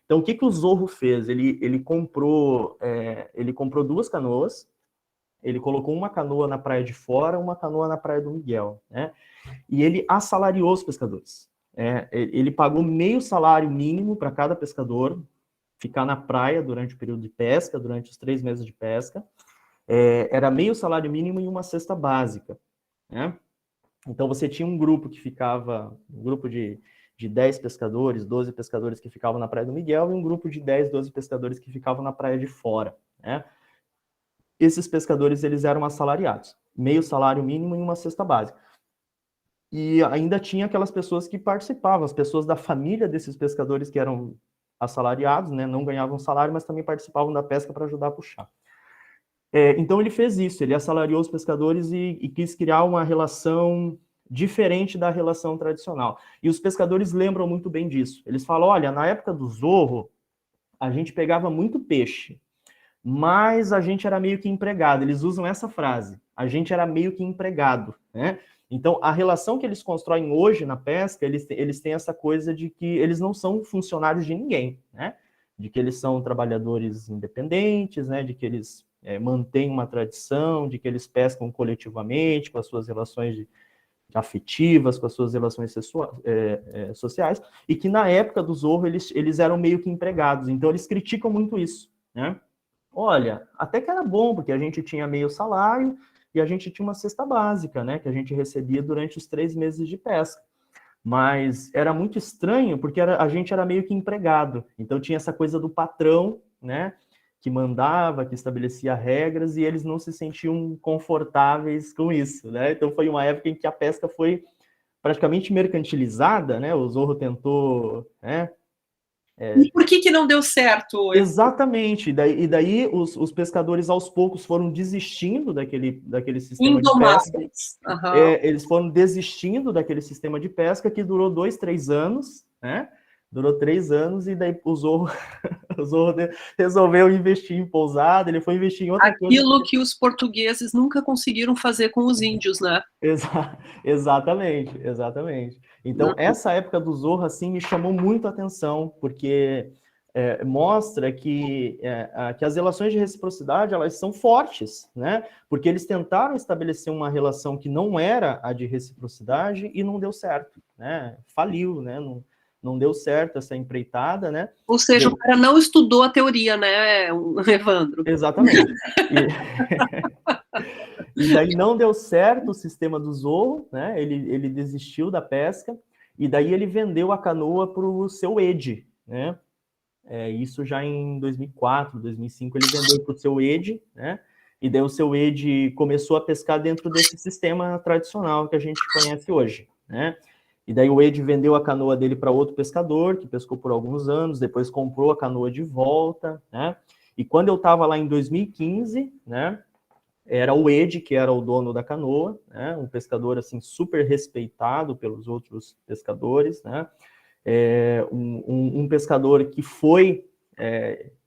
Então, o que o Zorro fez? Ele comprou duas canoas, ele colocou uma canoa na praia de Fora, uma canoa na praia do Miguel, né? E ele assalariou os pescadores. Ele pagou meio salário mínimo para cada pescador ficar na praia durante o período de pesca, durante os 3 meses de pesca. Era meio salário mínimo e uma cesta básica, né? Então você tinha um grupo que ficava, um grupo de 10 pescadores, 12 pescadores que ficavam na Praia do Miguel e um grupo de 10, 12 pescadores que ficavam na Praia de Fora, né? Esses pescadores, eles eram assalariados, meio salário mínimo e uma cesta básica. E ainda tinha aquelas pessoas que participavam, as pessoas da família desses pescadores que eram assalariados, né, não ganhavam salário, mas também participavam da pesca para ajudar a puxar. Então ele fez isso, ele assalariou os pescadores e quis criar uma relação diferente da relação tradicional. E os pescadores lembram muito bem disso. Eles falam, olha, na época do Zorro, a gente pegava muito peixe, mas a gente era meio que empregado. Eles usam essa frase, a gente era meio que empregado, né? Então, a relação que eles constroem hoje na pesca, eles têm essa coisa de que eles não são funcionários de ninguém, né? De que eles são trabalhadores independentes, né? De que eles mantêm uma tradição, de que eles pescam coletivamente, com as suas relações afetivas, com as suas relações sociais, e que na época do Zorro eles eram meio que empregados, então eles criticam muito isso, né? Olha, até que era bom, porque a gente tinha meio salário e a gente tinha uma cesta básica, né, que a gente recebia durante os 3 meses de pesca. Mas era muito estranho, porque a gente era meio que empregado. Então tinha essa coisa do patrão, né, que mandava, que estabelecia regras, e eles não se sentiam confortáveis com isso, né? Então foi uma época em que a pesca foi praticamente mercantilizada, né? O Zorro tentou, né? E por que não deu certo? Exatamente. E daí os pescadores aos poucos foram desistindo daquele sistema de pesca. Uhum. Eles foram desistindo daquele sistema de pesca que durou 2, 3 anos, né? Durou 3 anos e daí o Zorro resolveu investir em pousada, ele foi investir em outra coisa. Aquilo que os portugueses nunca conseguiram fazer com os índios, né? Exatamente. Então, essa época do Zorro, assim, me chamou muito a atenção, porque mostra que as relações de reciprocidade, elas são fortes, né? Porque eles tentaram estabelecer uma relação que não era a de reciprocidade e não deu certo, né? Faliu, né? Não deu certo essa empreitada, né? Ou seja, o cara não estudou a teoria, né, Evandro? Exatamente. E daí não deu certo o sistema do Zorro, né? Ele desistiu da pesca, e daí ele vendeu a canoa para o seu Ede, né? Isso já em 2004, 2005, ele vendeu para o seu Ede, né? E daí o seu Ede começou a pescar dentro desse sistema tradicional que a gente conhece hoje, né? E daí o Ede vendeu a canoa dele para outro pescador, que pescou por alguns anos, depois comprou a canoa de volta, né? E quando eu estava lá em 2015, né? Era o Ede, que era o dono da canoa, né? Um pescador, assim, super respeitado pelos outros pescadores, né? Um pescador que foi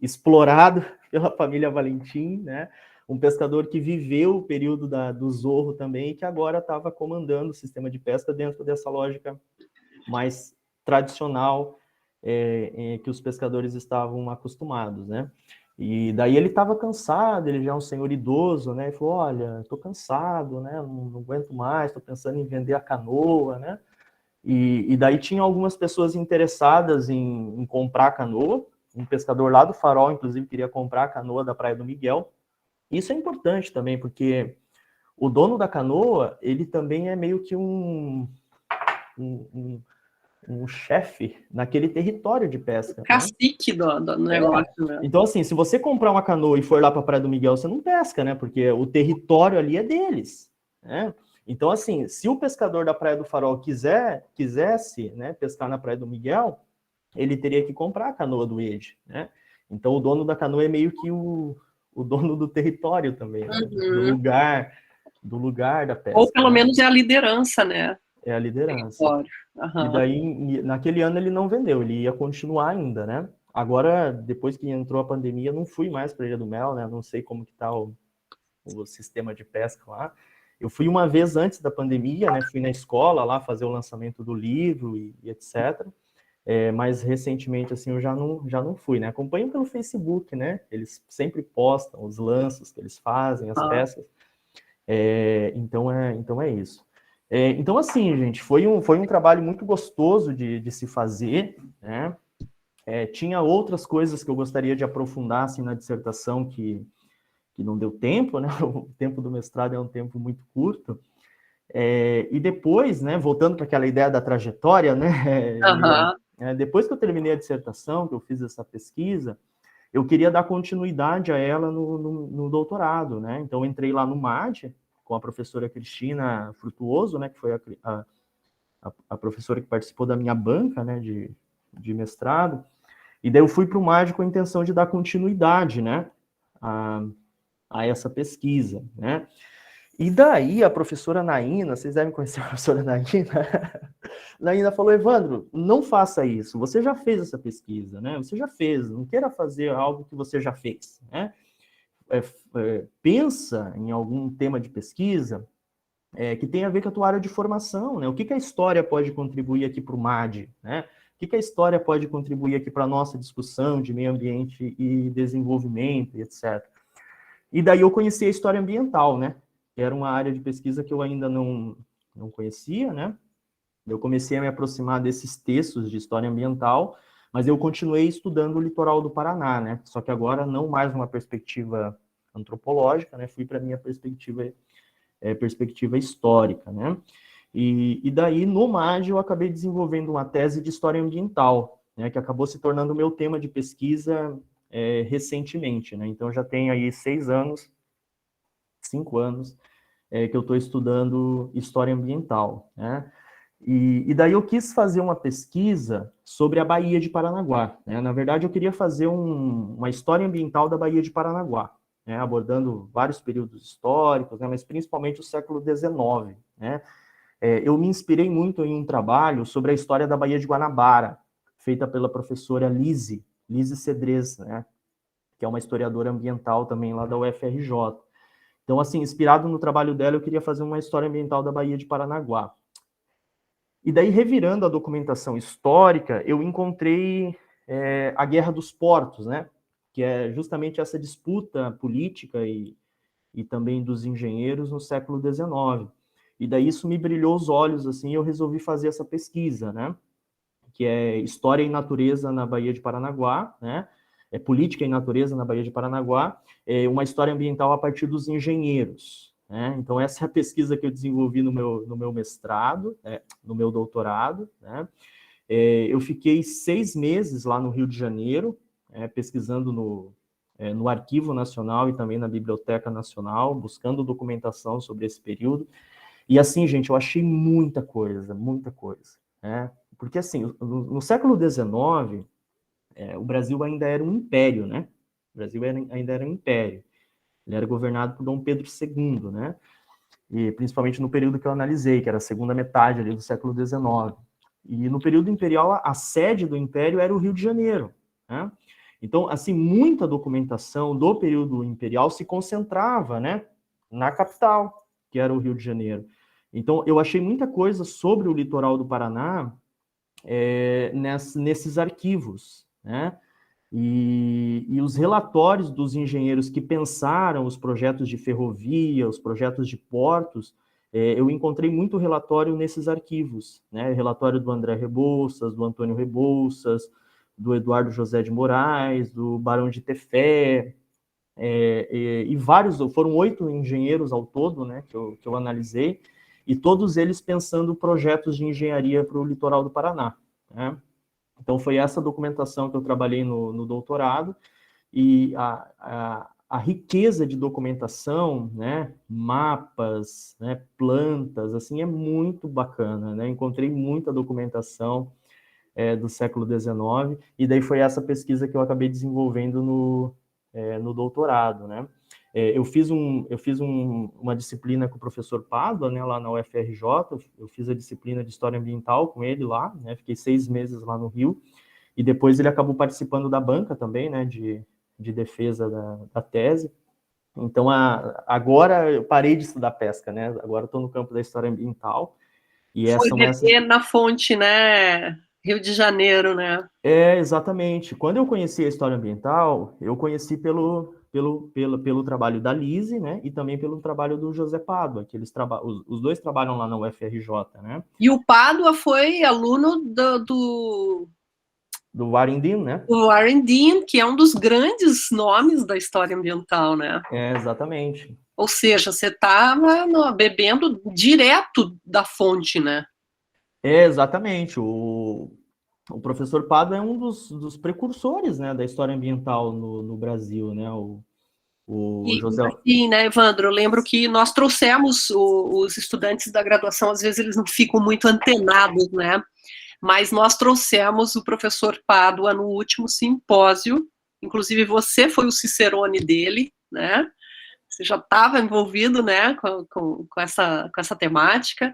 explorado pela família Valentim, né? Um pescador que viveu o período do Zorro também, e que agora estava comandando o sistema de pesca dentro dessa lógica mais tradicional que os pescadores estavam acostumados, né? E daí ele estava cansado, ele já é um senhor idoso, né? Ele falou, olha, estou cansado, né? Não aguento mais, estou pensando em vender a canoa, né? E daí tinha algumas pessoas interessadas em comprar a canoa. Um pescador lá do Farol, inclusive, queria comprar a canoa da Praia do Miguel. Isso é importante também, porque o dono da canoa, ele também é meio que um chefe naquele território de pesca. Cacique, né? do negócio, né? Então, assim, se você comprar uma canoa e for lá para a Praia do Miguel, você não pesca, né? Porque o território ali é deles, né? Então, assim, se o pescador da Praia do Farol quisesse, né, pescar na Praia do Miguel, ele teria que comprar a canoa do Ede, né? Então, o dono da canoa é meio que o dono do território também, né? Do lugar da pesca. Ou pelo menos é a liderança, né? É a liderança. E daí, naquele ano ele não vendeu, ele ia continuar ainda, né? Agora, depois que entrou a pandemia, não fui mais para Ilha do Mel, né? Não sei como que tá o sistema de pesca lá. Eu fui uma vez antes da pandemia, né? Fui na escola lá fazer o lançamento do livro e etc. Mas recentemente, assim, eu já não fui, né? Acompanho pelo Facebook, né? Eles sempre postam os lanços que eles fazem, as pescas. Então é isso. Então, assim, gente, foi um trabalho muito gostoso de se fazer, né? Tinha outras coisas que eu gostaria de aprofundar, assim, na dissertação que não deu tempo, né? O tempo do mestrado é um tempo muito curto. E depois, né, voltando para aquela ideia da trajetória, né? Depois que eu terminei a dissertação, que eu fiz essa pesquisa, eu queria dar continuidade a ela no doutorado, né? Então, eu entrei lá no MAD, com a professora Cristina Frutuoso, né, que foi a professora que participou da minha banca, né, de mestrado, e daí eu fui para o MAD com a intenção de dar continuidade, né, a essa pesquisa, né. E daí a professora Naina, vocês devem conhecer a professora Naina, Naina falou, Evandro, não faça isso, você já fez essa pesquisa, né, você já fez, não queira fazer algo que você já fez, né. Pensa em algum tema de pesquisa que tem a ver com a tua área de formação, né? O que a história pode contribuir aqui para o MAD, né? O que a história pode contribuir aqui para a nossa discussão de meio ambiente e desenvolvimento, e etc. E daí eu conheci a história ambiental, né? Que era uma área de pesquisa que eu ainda não conhecia, né? Eu comecei a me aproximar desses textos de história ambiental, mas eu continuei estudando o litoral do Paraná, né? Só que agora não mais uma perspectiva antropológica, né? Fui para a minha perspectiva histórica, né? E daí, no MAD, eu acabei desenvolvendo uma tese de história ambiental, né? Que acabou se tornando o meu tema de pesquisa recentemente, né? Então, já tem aí 5 anos, que eu estou estudando história ambiental, né? E daí eu quis fazer uma pesquisa sobre a Baía de Paranaguá, né? Na verdade, eu queria fazer uma história ambiental da Baía de Paranaguá, né? Abordando vários períodos históricos, né? Mas principalmente o século XIX, né? Eu me inspirei muito em um trabalho sobre a história da Baía de Guanabara, feita pela professora Lise Cedrez, né? Que é uma historiadora ambiental também lá da UFRJ. Então, assim, inspirado no trabalho dela, eu queria fazer uma história ambiental da Baía de Paranaguá. E daí, revirando a documentação histórica, eu encontrei a Guerra dos Portos, né? Que é justamente essa disputa política e também dos engenheiros no século XIX. E daí isso me brilhou os olhos, assim, e eu resolvi fazer essa pesquisa, né? Que é História e Natureza na Baía de Paranaguá, né? Política e Natureza na Baía de Paranaguá, uma história ambiental a partir dos engenheiros, né? Então, essa é a pesquisa que eu desenvolvi no meu mestrado, no meu doutorado, né? Eu fiquei 6 meses lá no Rio de Janeiro, pesquisando no Arquivo Nacional e também na Biblioteca Nacional, buscando documentação sobre esse período. E assim, gente, eu achei muita coisa, né? Porque assim, no século XIX, o Brasil ainda era um império, né? O Brasil ainda era um império. Ele era governado por Dom Pedro II, né? E principalmente no período que eu analisei, que era a segunda metade ali do século XIX. E no período imperial, a sede do império era o Rio de Janeiro, né? Então, assim, muita documentação do período imperial se concentrava, né, na capital, que era o Rio de Janeiro. Então, eu achei muita coisa sobre o litoral do Paraná nesses arquivos, né? E os relatórios dos engenheiros que pensaram os projetos de ferrovia, os projetos de portos, eu encontrei muito relatório nesses arquivos, né? Relatório do André Rebouças, do Antônio Rebouças, do Eduardo José de Moraes, do Barão de Tefé, e vários, foram 8 engenheiros ao todo, né, que eu analisei, e todos eles pensando projetos de engenharia para o litoral do Paraná, né? Então, foi essa documentação que eu trabalhei no doutorado, e a riqueza de documentação, né, mapas, né, plantas, assim, é muito bacana, né? Encontrei muita documentação do século XIX, e daí foi essa pesquisa que eu acabei desenvolvendo no doutorado, né? Eu fiz uma disciplina com o professor Pádua, né, lá na UFRJ, eu fiz a disciplina de História Ambiental com ele lá, né, fiquei 6 meses lá no Rio, e depois ele acabou participando da banca também, né, de defesa da tese. Então, agora eu parei de estudar pesca, né, agora eu estou no campo da História Ambiental. E foi beber na fonte, né, Rio de Janeiro, né? Exatamente. Quando eu conheci a História Ambiental, eu conheci pelo trabalho da Lise, né, e também pelo trabalho do José Pádua, que os dois trabalham lá na UFRJ, né? E o Pádua foi aluno do Warren Dean, né? O Warren Dean, que é um dos grandes nomes da história ambiental, né? Exatamente. Ou seja, você estava bebendo direto da fonte, né? Exatamente. O professor Pádua é um dos precursores, né, da história ambiental no Brasil, né? José... Sim, né, Evandro? Eu lembro que nós trouxemos os estudantes da graduação, às vezes eles não ficam muito antenados, né? Mas nós trouxemos o professor Pádua no último simpósio, inclusive você foi o cicerone dele, né? Você já estava envolvido, né, com essa temática,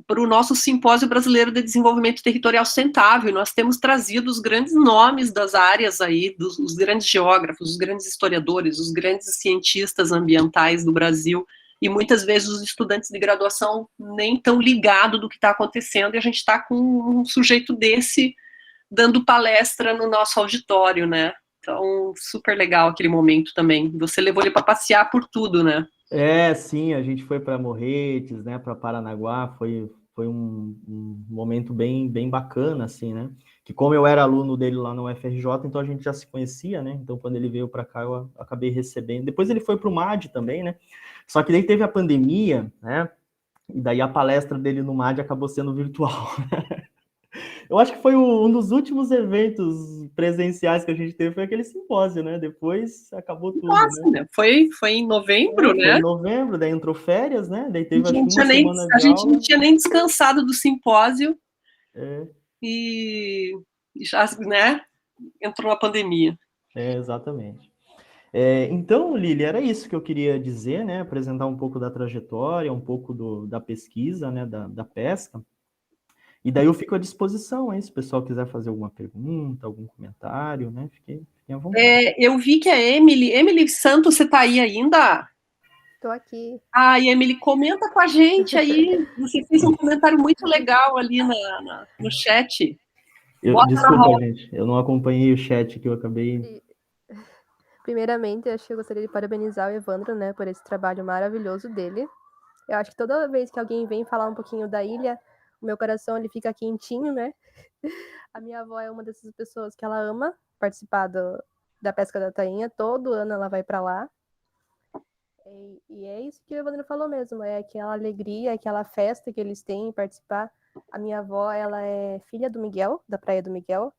para o nosso Simpósio Brasileiro de Desenvolvimento Territorial Sustentável. Nós temos trazido os grandes nomes das áreas aí, os grandes geógrafos, os grandes historiadores, os grandes cientistas ambientais do Brasil, e muitas vezes os estudantes de graduação nem estão ligados do que está acontecendo, e a gente está com um sujeito desse dando palestra no nosso auditório, né? Então, super legal aquele momento também. Você levou ele para passear por tudo, né? Sim, a gente foi para Morretes, né, para Paranaguá, foi um momento bem bacana, assim, né? Que como eu era aluno dele lá no UFRJ, então a gente já se conhecia, né? Então quando ele veio para cá, eu acabei recebendo. Depois ele foi para o MAD também, né? Só que daí teve a pandemia, né? E daí a palestra dele no MAD acabou sendo virtual. Eu acho que foi um dos últimos eventos presenciais que a gente teve, foi aquele simpósio, né? Depois acabou tudo, Nossa, né? Foi em novembro, Foi né? em novembro, daí entrou férias, né? Daí A teve gente acho não que uma tinha nem, semana a de gente não aula. tinha nem descansado do simpósio É, e já, né? Entrou a pandemia. exatamente. Então, Lili, era isso que eu queria dizer, né? Apresentar um pouco da trajetória, um pouco da pesquisa, né? Da pesca. E daí eu fico à disposição, hein? Se o pessoal quiser fazer alguma pergunta, algum comentário, né? Fiquem à vontade. Eu vi que a Emily Santos, você está aí ainda? Tô aqui. Ai, Emily, comenta com a gente aí. Você fez um comentário muito legal ali no chat. Bota na Desculpa, roda. gente, eu não acompanhei o chat que eu acabei. Primeiramente, acho que eu gostaria de parabenizar o Evandro, né, por esse trabalho maravilhoso dele. Eu acho que toda vez que alguém vem falar um pouquinho da ilha, o meu coração ele fica quentinho, né? A minha avó é uma dessas pessoas que ela ama participar da pesca da tainha. Todo ano ela vai para lá. E é isso que o Evandro falou mesmo, é aquela alegria, aquela festa que eles têm em participar. A minha avó, ela é filha do Miguel, da Praia do Miguel.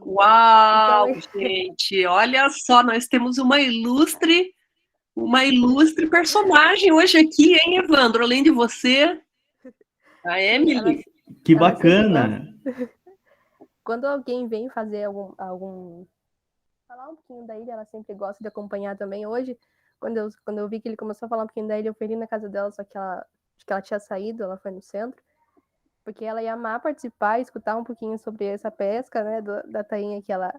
Uau, Então, gente, olha só, nós temos uma ilustre personagem hoje aqui, hein, Evandro? Além de você, a Emily. Que ela sempre bacana! quando alguém vem fazer falar um pouquinho da ilha, ela sempre gosta de acompanhar também. Hoje, quando eu vi que ele começou a falar um pouquinho da ilha, eu fui ali na casa dela, só que acho que ela tinha saído, ela foi no centro, porque ela ia amar participar, escutar um pouquinho sobre essa pesca, né, da tainha que ela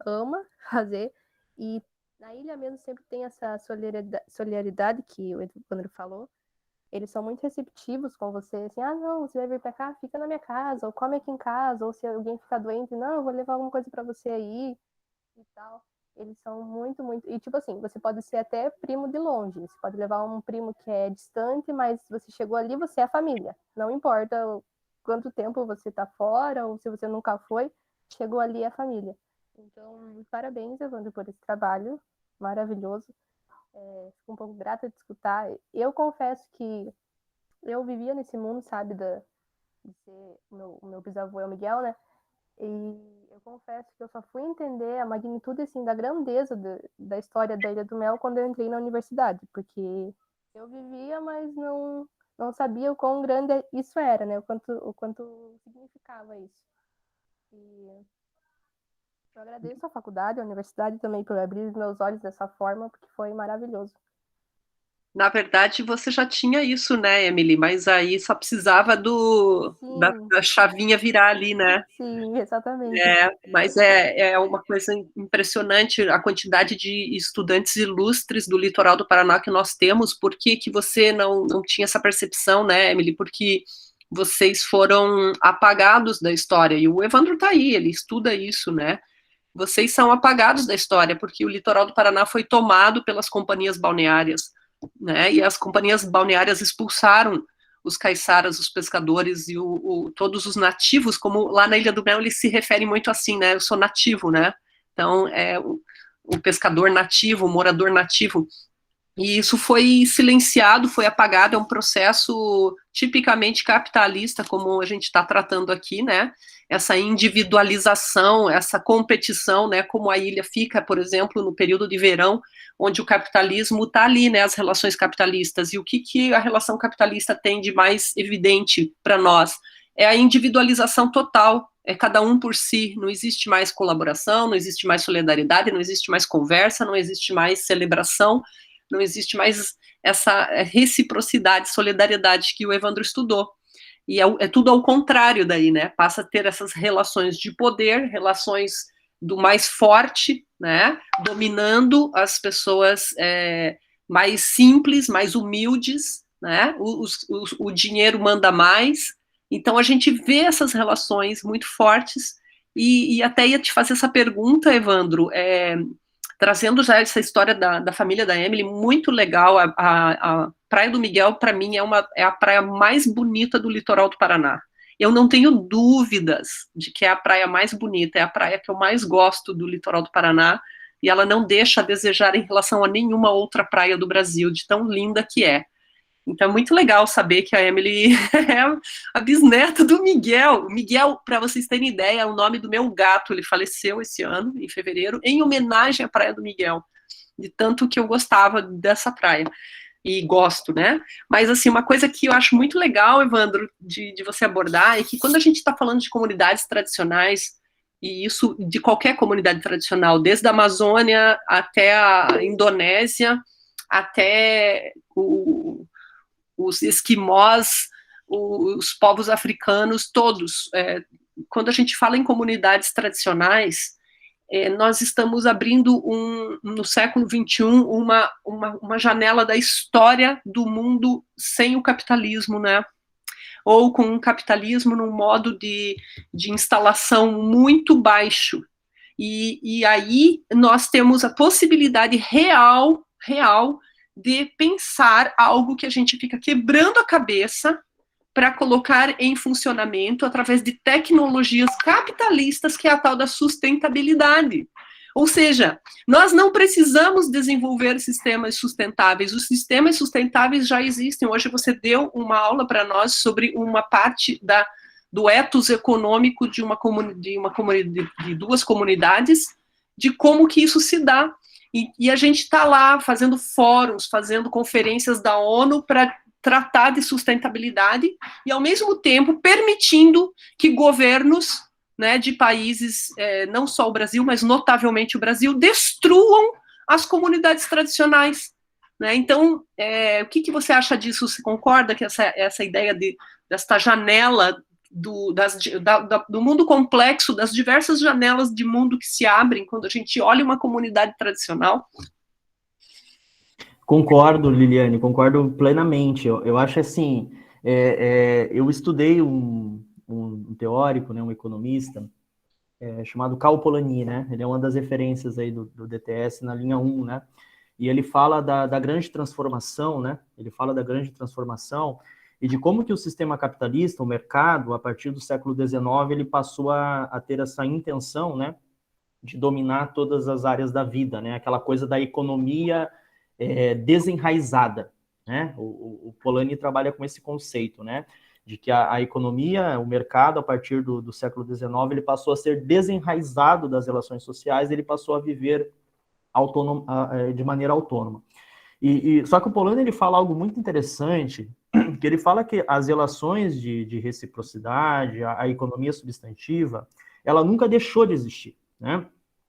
ama fazer. E na ilha mesmo sempre tem essa solidariedade que o Evandro falou. Eles são muito receptivos com você, assim, não, você vai vir pra cá, fica na minha casa, ou come aqui em casa, ou se alguém ficar doente, não, eu vou levar alguma coisa pra você aí, e tal. Eles são muito, muito... E, tipo assim, você pode ser até primo de longe, você pode levar um primo que é distante, mas você chegou ali, você é a família. Não importa quanto tempo você tá fora, ou se você nunca foi, chegou ali é a família. Então, parabéns, Evandro, por esse trabalho maravilhoso. Fico um pouco grata de escutar. Eu confesso que eu vivia nesse mundo, sabe, de ser o meu bisavô é o Miguel, né? E eu confesso que eu só fui entender a magnitude, assim, da grandeza da história da Ilha do Mel quando eu entrei na universidade, porque eu vivia, mas não sabia o quão grande isso era, né? O quanto significava isso. E eu agradeço a faculdade, a universidade também por abrir os meus olhos dessa forma, porque foi maravilhoso. Na verdade, você já tinha isso, né, Emily? Mas aí só precisava da chavinha virar ali, né? Sim, exatamente. Mas é uma coisa impressionante a quantidade de estudantes ilustres do litoral do Paraná que nós temos. Por que você não tinha essa percepção, né, Emily? Porque vocês foram apagados da história. E o Evandro está aí, ele estuda isso, né? Vocês são apagados da história, porque o litoral do Paraná foi tomado pelas companhias balneárias, né? E as companhias balneárias expulsaram os caiçaras, os pescadores e todos os nativos, como lá na Ilha do Mel eles se referem muito assim, né? Eu sou nativo, né? Então, o pescador nativo, o morador nativo. E isso foi silenciado, foi apagado, é um processo tipicamente capitalista, como a gente está tratando aqui, né? Essa individualização, essa competição, né? Como a ilha fica, por exemplo, no período de verão, onde o capitalismo está ali, né? As relações capitalistas. E o que a relação capitalista tem de mais evidente para nós? É a individualização total, é cada um por si, não existe mais colaboração, não existe mais solidariedade, não existe mais conversa, não existe mais celebração, não existe mais essa reciprocidade, solidariedade que o Evandro estudou. E é tudo ao contrário daí, né? Passa a ter essas relações de poder, relações do mais forte, né? Dominando as pessoas mais simples, mais humildes, né? O dinheiro manda mais. Então, a gente vê essas relações muito fortes. E até ia te fazer essa pergunta, Evandro, trazendo já essa história da família da Emily, muito legal. A Praia do Miguel, para mim, é a praia mais bonita do litoral do Paraná. Eu não tenho dúvidas de que é a praia mais bonita, é a praia que eu mais gosto do litoral do Paraná, e ela não deixa a desejar em relação a nenhuma outra praia do Brasil, de tão linda que é. Então é muito legal saber que a Emily é a bisneta do Miguel. Miguel, para vocês terem ideia, é o nome do meu gato. Ele faleceu esse ano, em fevereiro, em homenagem à Praia do Miguel. De tanto que eu gostava dessa praia. E gosto, né? Mas, assim, uma coisa que eu acho muito legal, Evandro, de você abordar, é que quando a gente está falando de comunidades tradicionais, e isso de qualquer comunidade tradicional, desde a Amazônia até a Indonésia, até os esquimós, os povos africanos, todos. Quando a gente fala em comunidades tradicionais, nós estamos abrindo, no século XXI, uma janela da história do mundo sem o capitalismo, né? Ou com um capitalismo num modo de instalação muito baixo. E aí nós temos a possibilidade real de pensar algo que a gente fica quebrando a cabeça para colocar em funcionamento através de tecnologias capitalistas, que é a tal da sustentabilidade. Ou seja, nós não precisamos desenvolver sistemas sustentáveis. Os sistemas sustentáveis já existem. Hoje você deu uma aula para nós sobre uma parte do ethos econômico de duas comunidades, de como que isso se dá. E a gente está lá fazendo fóruns, fazendo conferências da ONU para tratar de sustentabilidade e, ao mesmo tempo, permitindo que governos, né, de países, não só o Brasil, mas notavelmente o Brasil, destruam as comunidades tradicionais. Né? Então, o que você acha disso? Você concorda que essa ideia desta janela do mundo complexo, das diversas janelas de mundo que se abrem quando a gente olha uma comunidade tradicional? Concordo, Liliane, concordo plenamente. Eu acho assim, eu estudei um teórico, né, um economista, chamado Karl Polanyi, né? Ele é uma das referências aí do DTS na linha 1, né? E ele fala da grande transformação, né? Ele fala da grande transformação e de como que o sistema capitalista, o mercado, a partir do século XIX, ele passou a ter essa intenção, né, de dominar todas as áreas da vida, né? Aquela coisa da economia desenraizada, né? O Polanyi trabalha com esse conceito, né? De que a economia, o mercado, a partir do século XIX, ele passou a ser desenraizado das relações sociais, ele passou a viver de maneira autônoma. Só que o Polanyi, ele fala algo muito interessante, que ele fala que as relações de reciprocidade, a economia substantiva, ela nunca deixou de existir, né?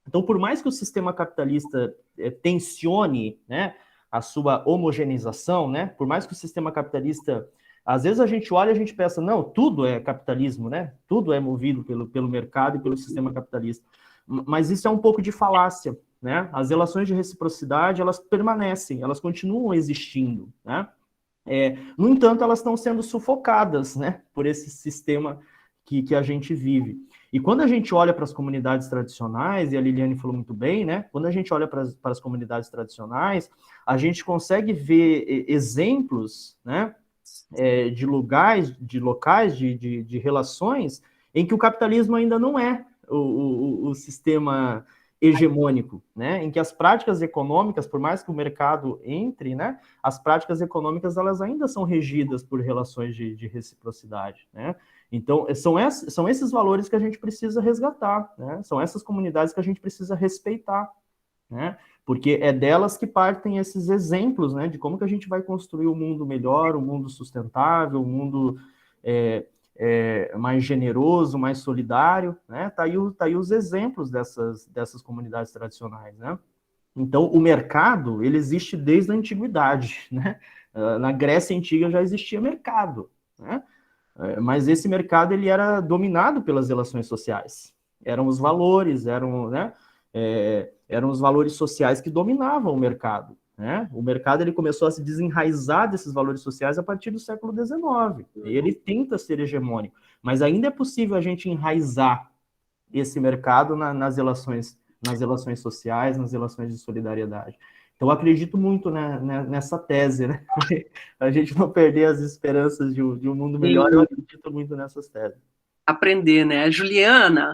Então, por mais que o sistema capitalista tensione, né, a sua homogeneização, né, por mais que o sistema capitalista, às vezes a gente olha e a gente pensa, não, tudo é capitalismo, né, tudo é movido pelo mercado e pelo sistema capitalista, mas isso é um pouco de falácia, né, as relações de reciprocidade, elas permanecem, elas continuam existindo, né, no entanto, elas estão sendo sufocadas, né, por esse sistema que a gente vive. E quando a gente olha para as comunidades tradicionais, e a Liliane falou muito bem, né? Quando a gente olha para as comunidades tradicionais, a gente consegue ver exemplos, né, de locais, de relações em que o capitalismo ainda não é o sistema hegemônico, né? Em que as práticas econômicas, por mais que o mercado entre, né, as práticas econômicas elas ainda são regidas por relações de reciprocidade, né? Então, são esses valores que a gente precisa resgatar, né? São essas comunidades que a gente precisa respeitar, né? Porque é delas que partem esses exemplos, né, de como que a gente vai construir um mundo melhor, um mundo sustentável, um mundo mais generoso, mais solidário, né? Tá aí os exemplos dessas comunidades tradicionais, né? Então, o mercado, ele existe desde a antiguidade, né? Na Grécia Antiga já existia mercado, né? Mas esse mercado ele era dominado pelas relações sociais. Eram os valores, eram os valores sociais que dominavam o mercado. né? O mercado ele começou a se desenraizar desses valores sociais a partir do século XIX. E ele tenta ser hegemônico, mas ainda é possível a gente enraizar esse mercado nas relações sociais, nas relações de solidariedade. Então, eu acredito muito, né, nessa tese, né? A gente não perder as esperanças de um mundo melhor, eu acredito muito nessas teses. Aprender, né? Juliana,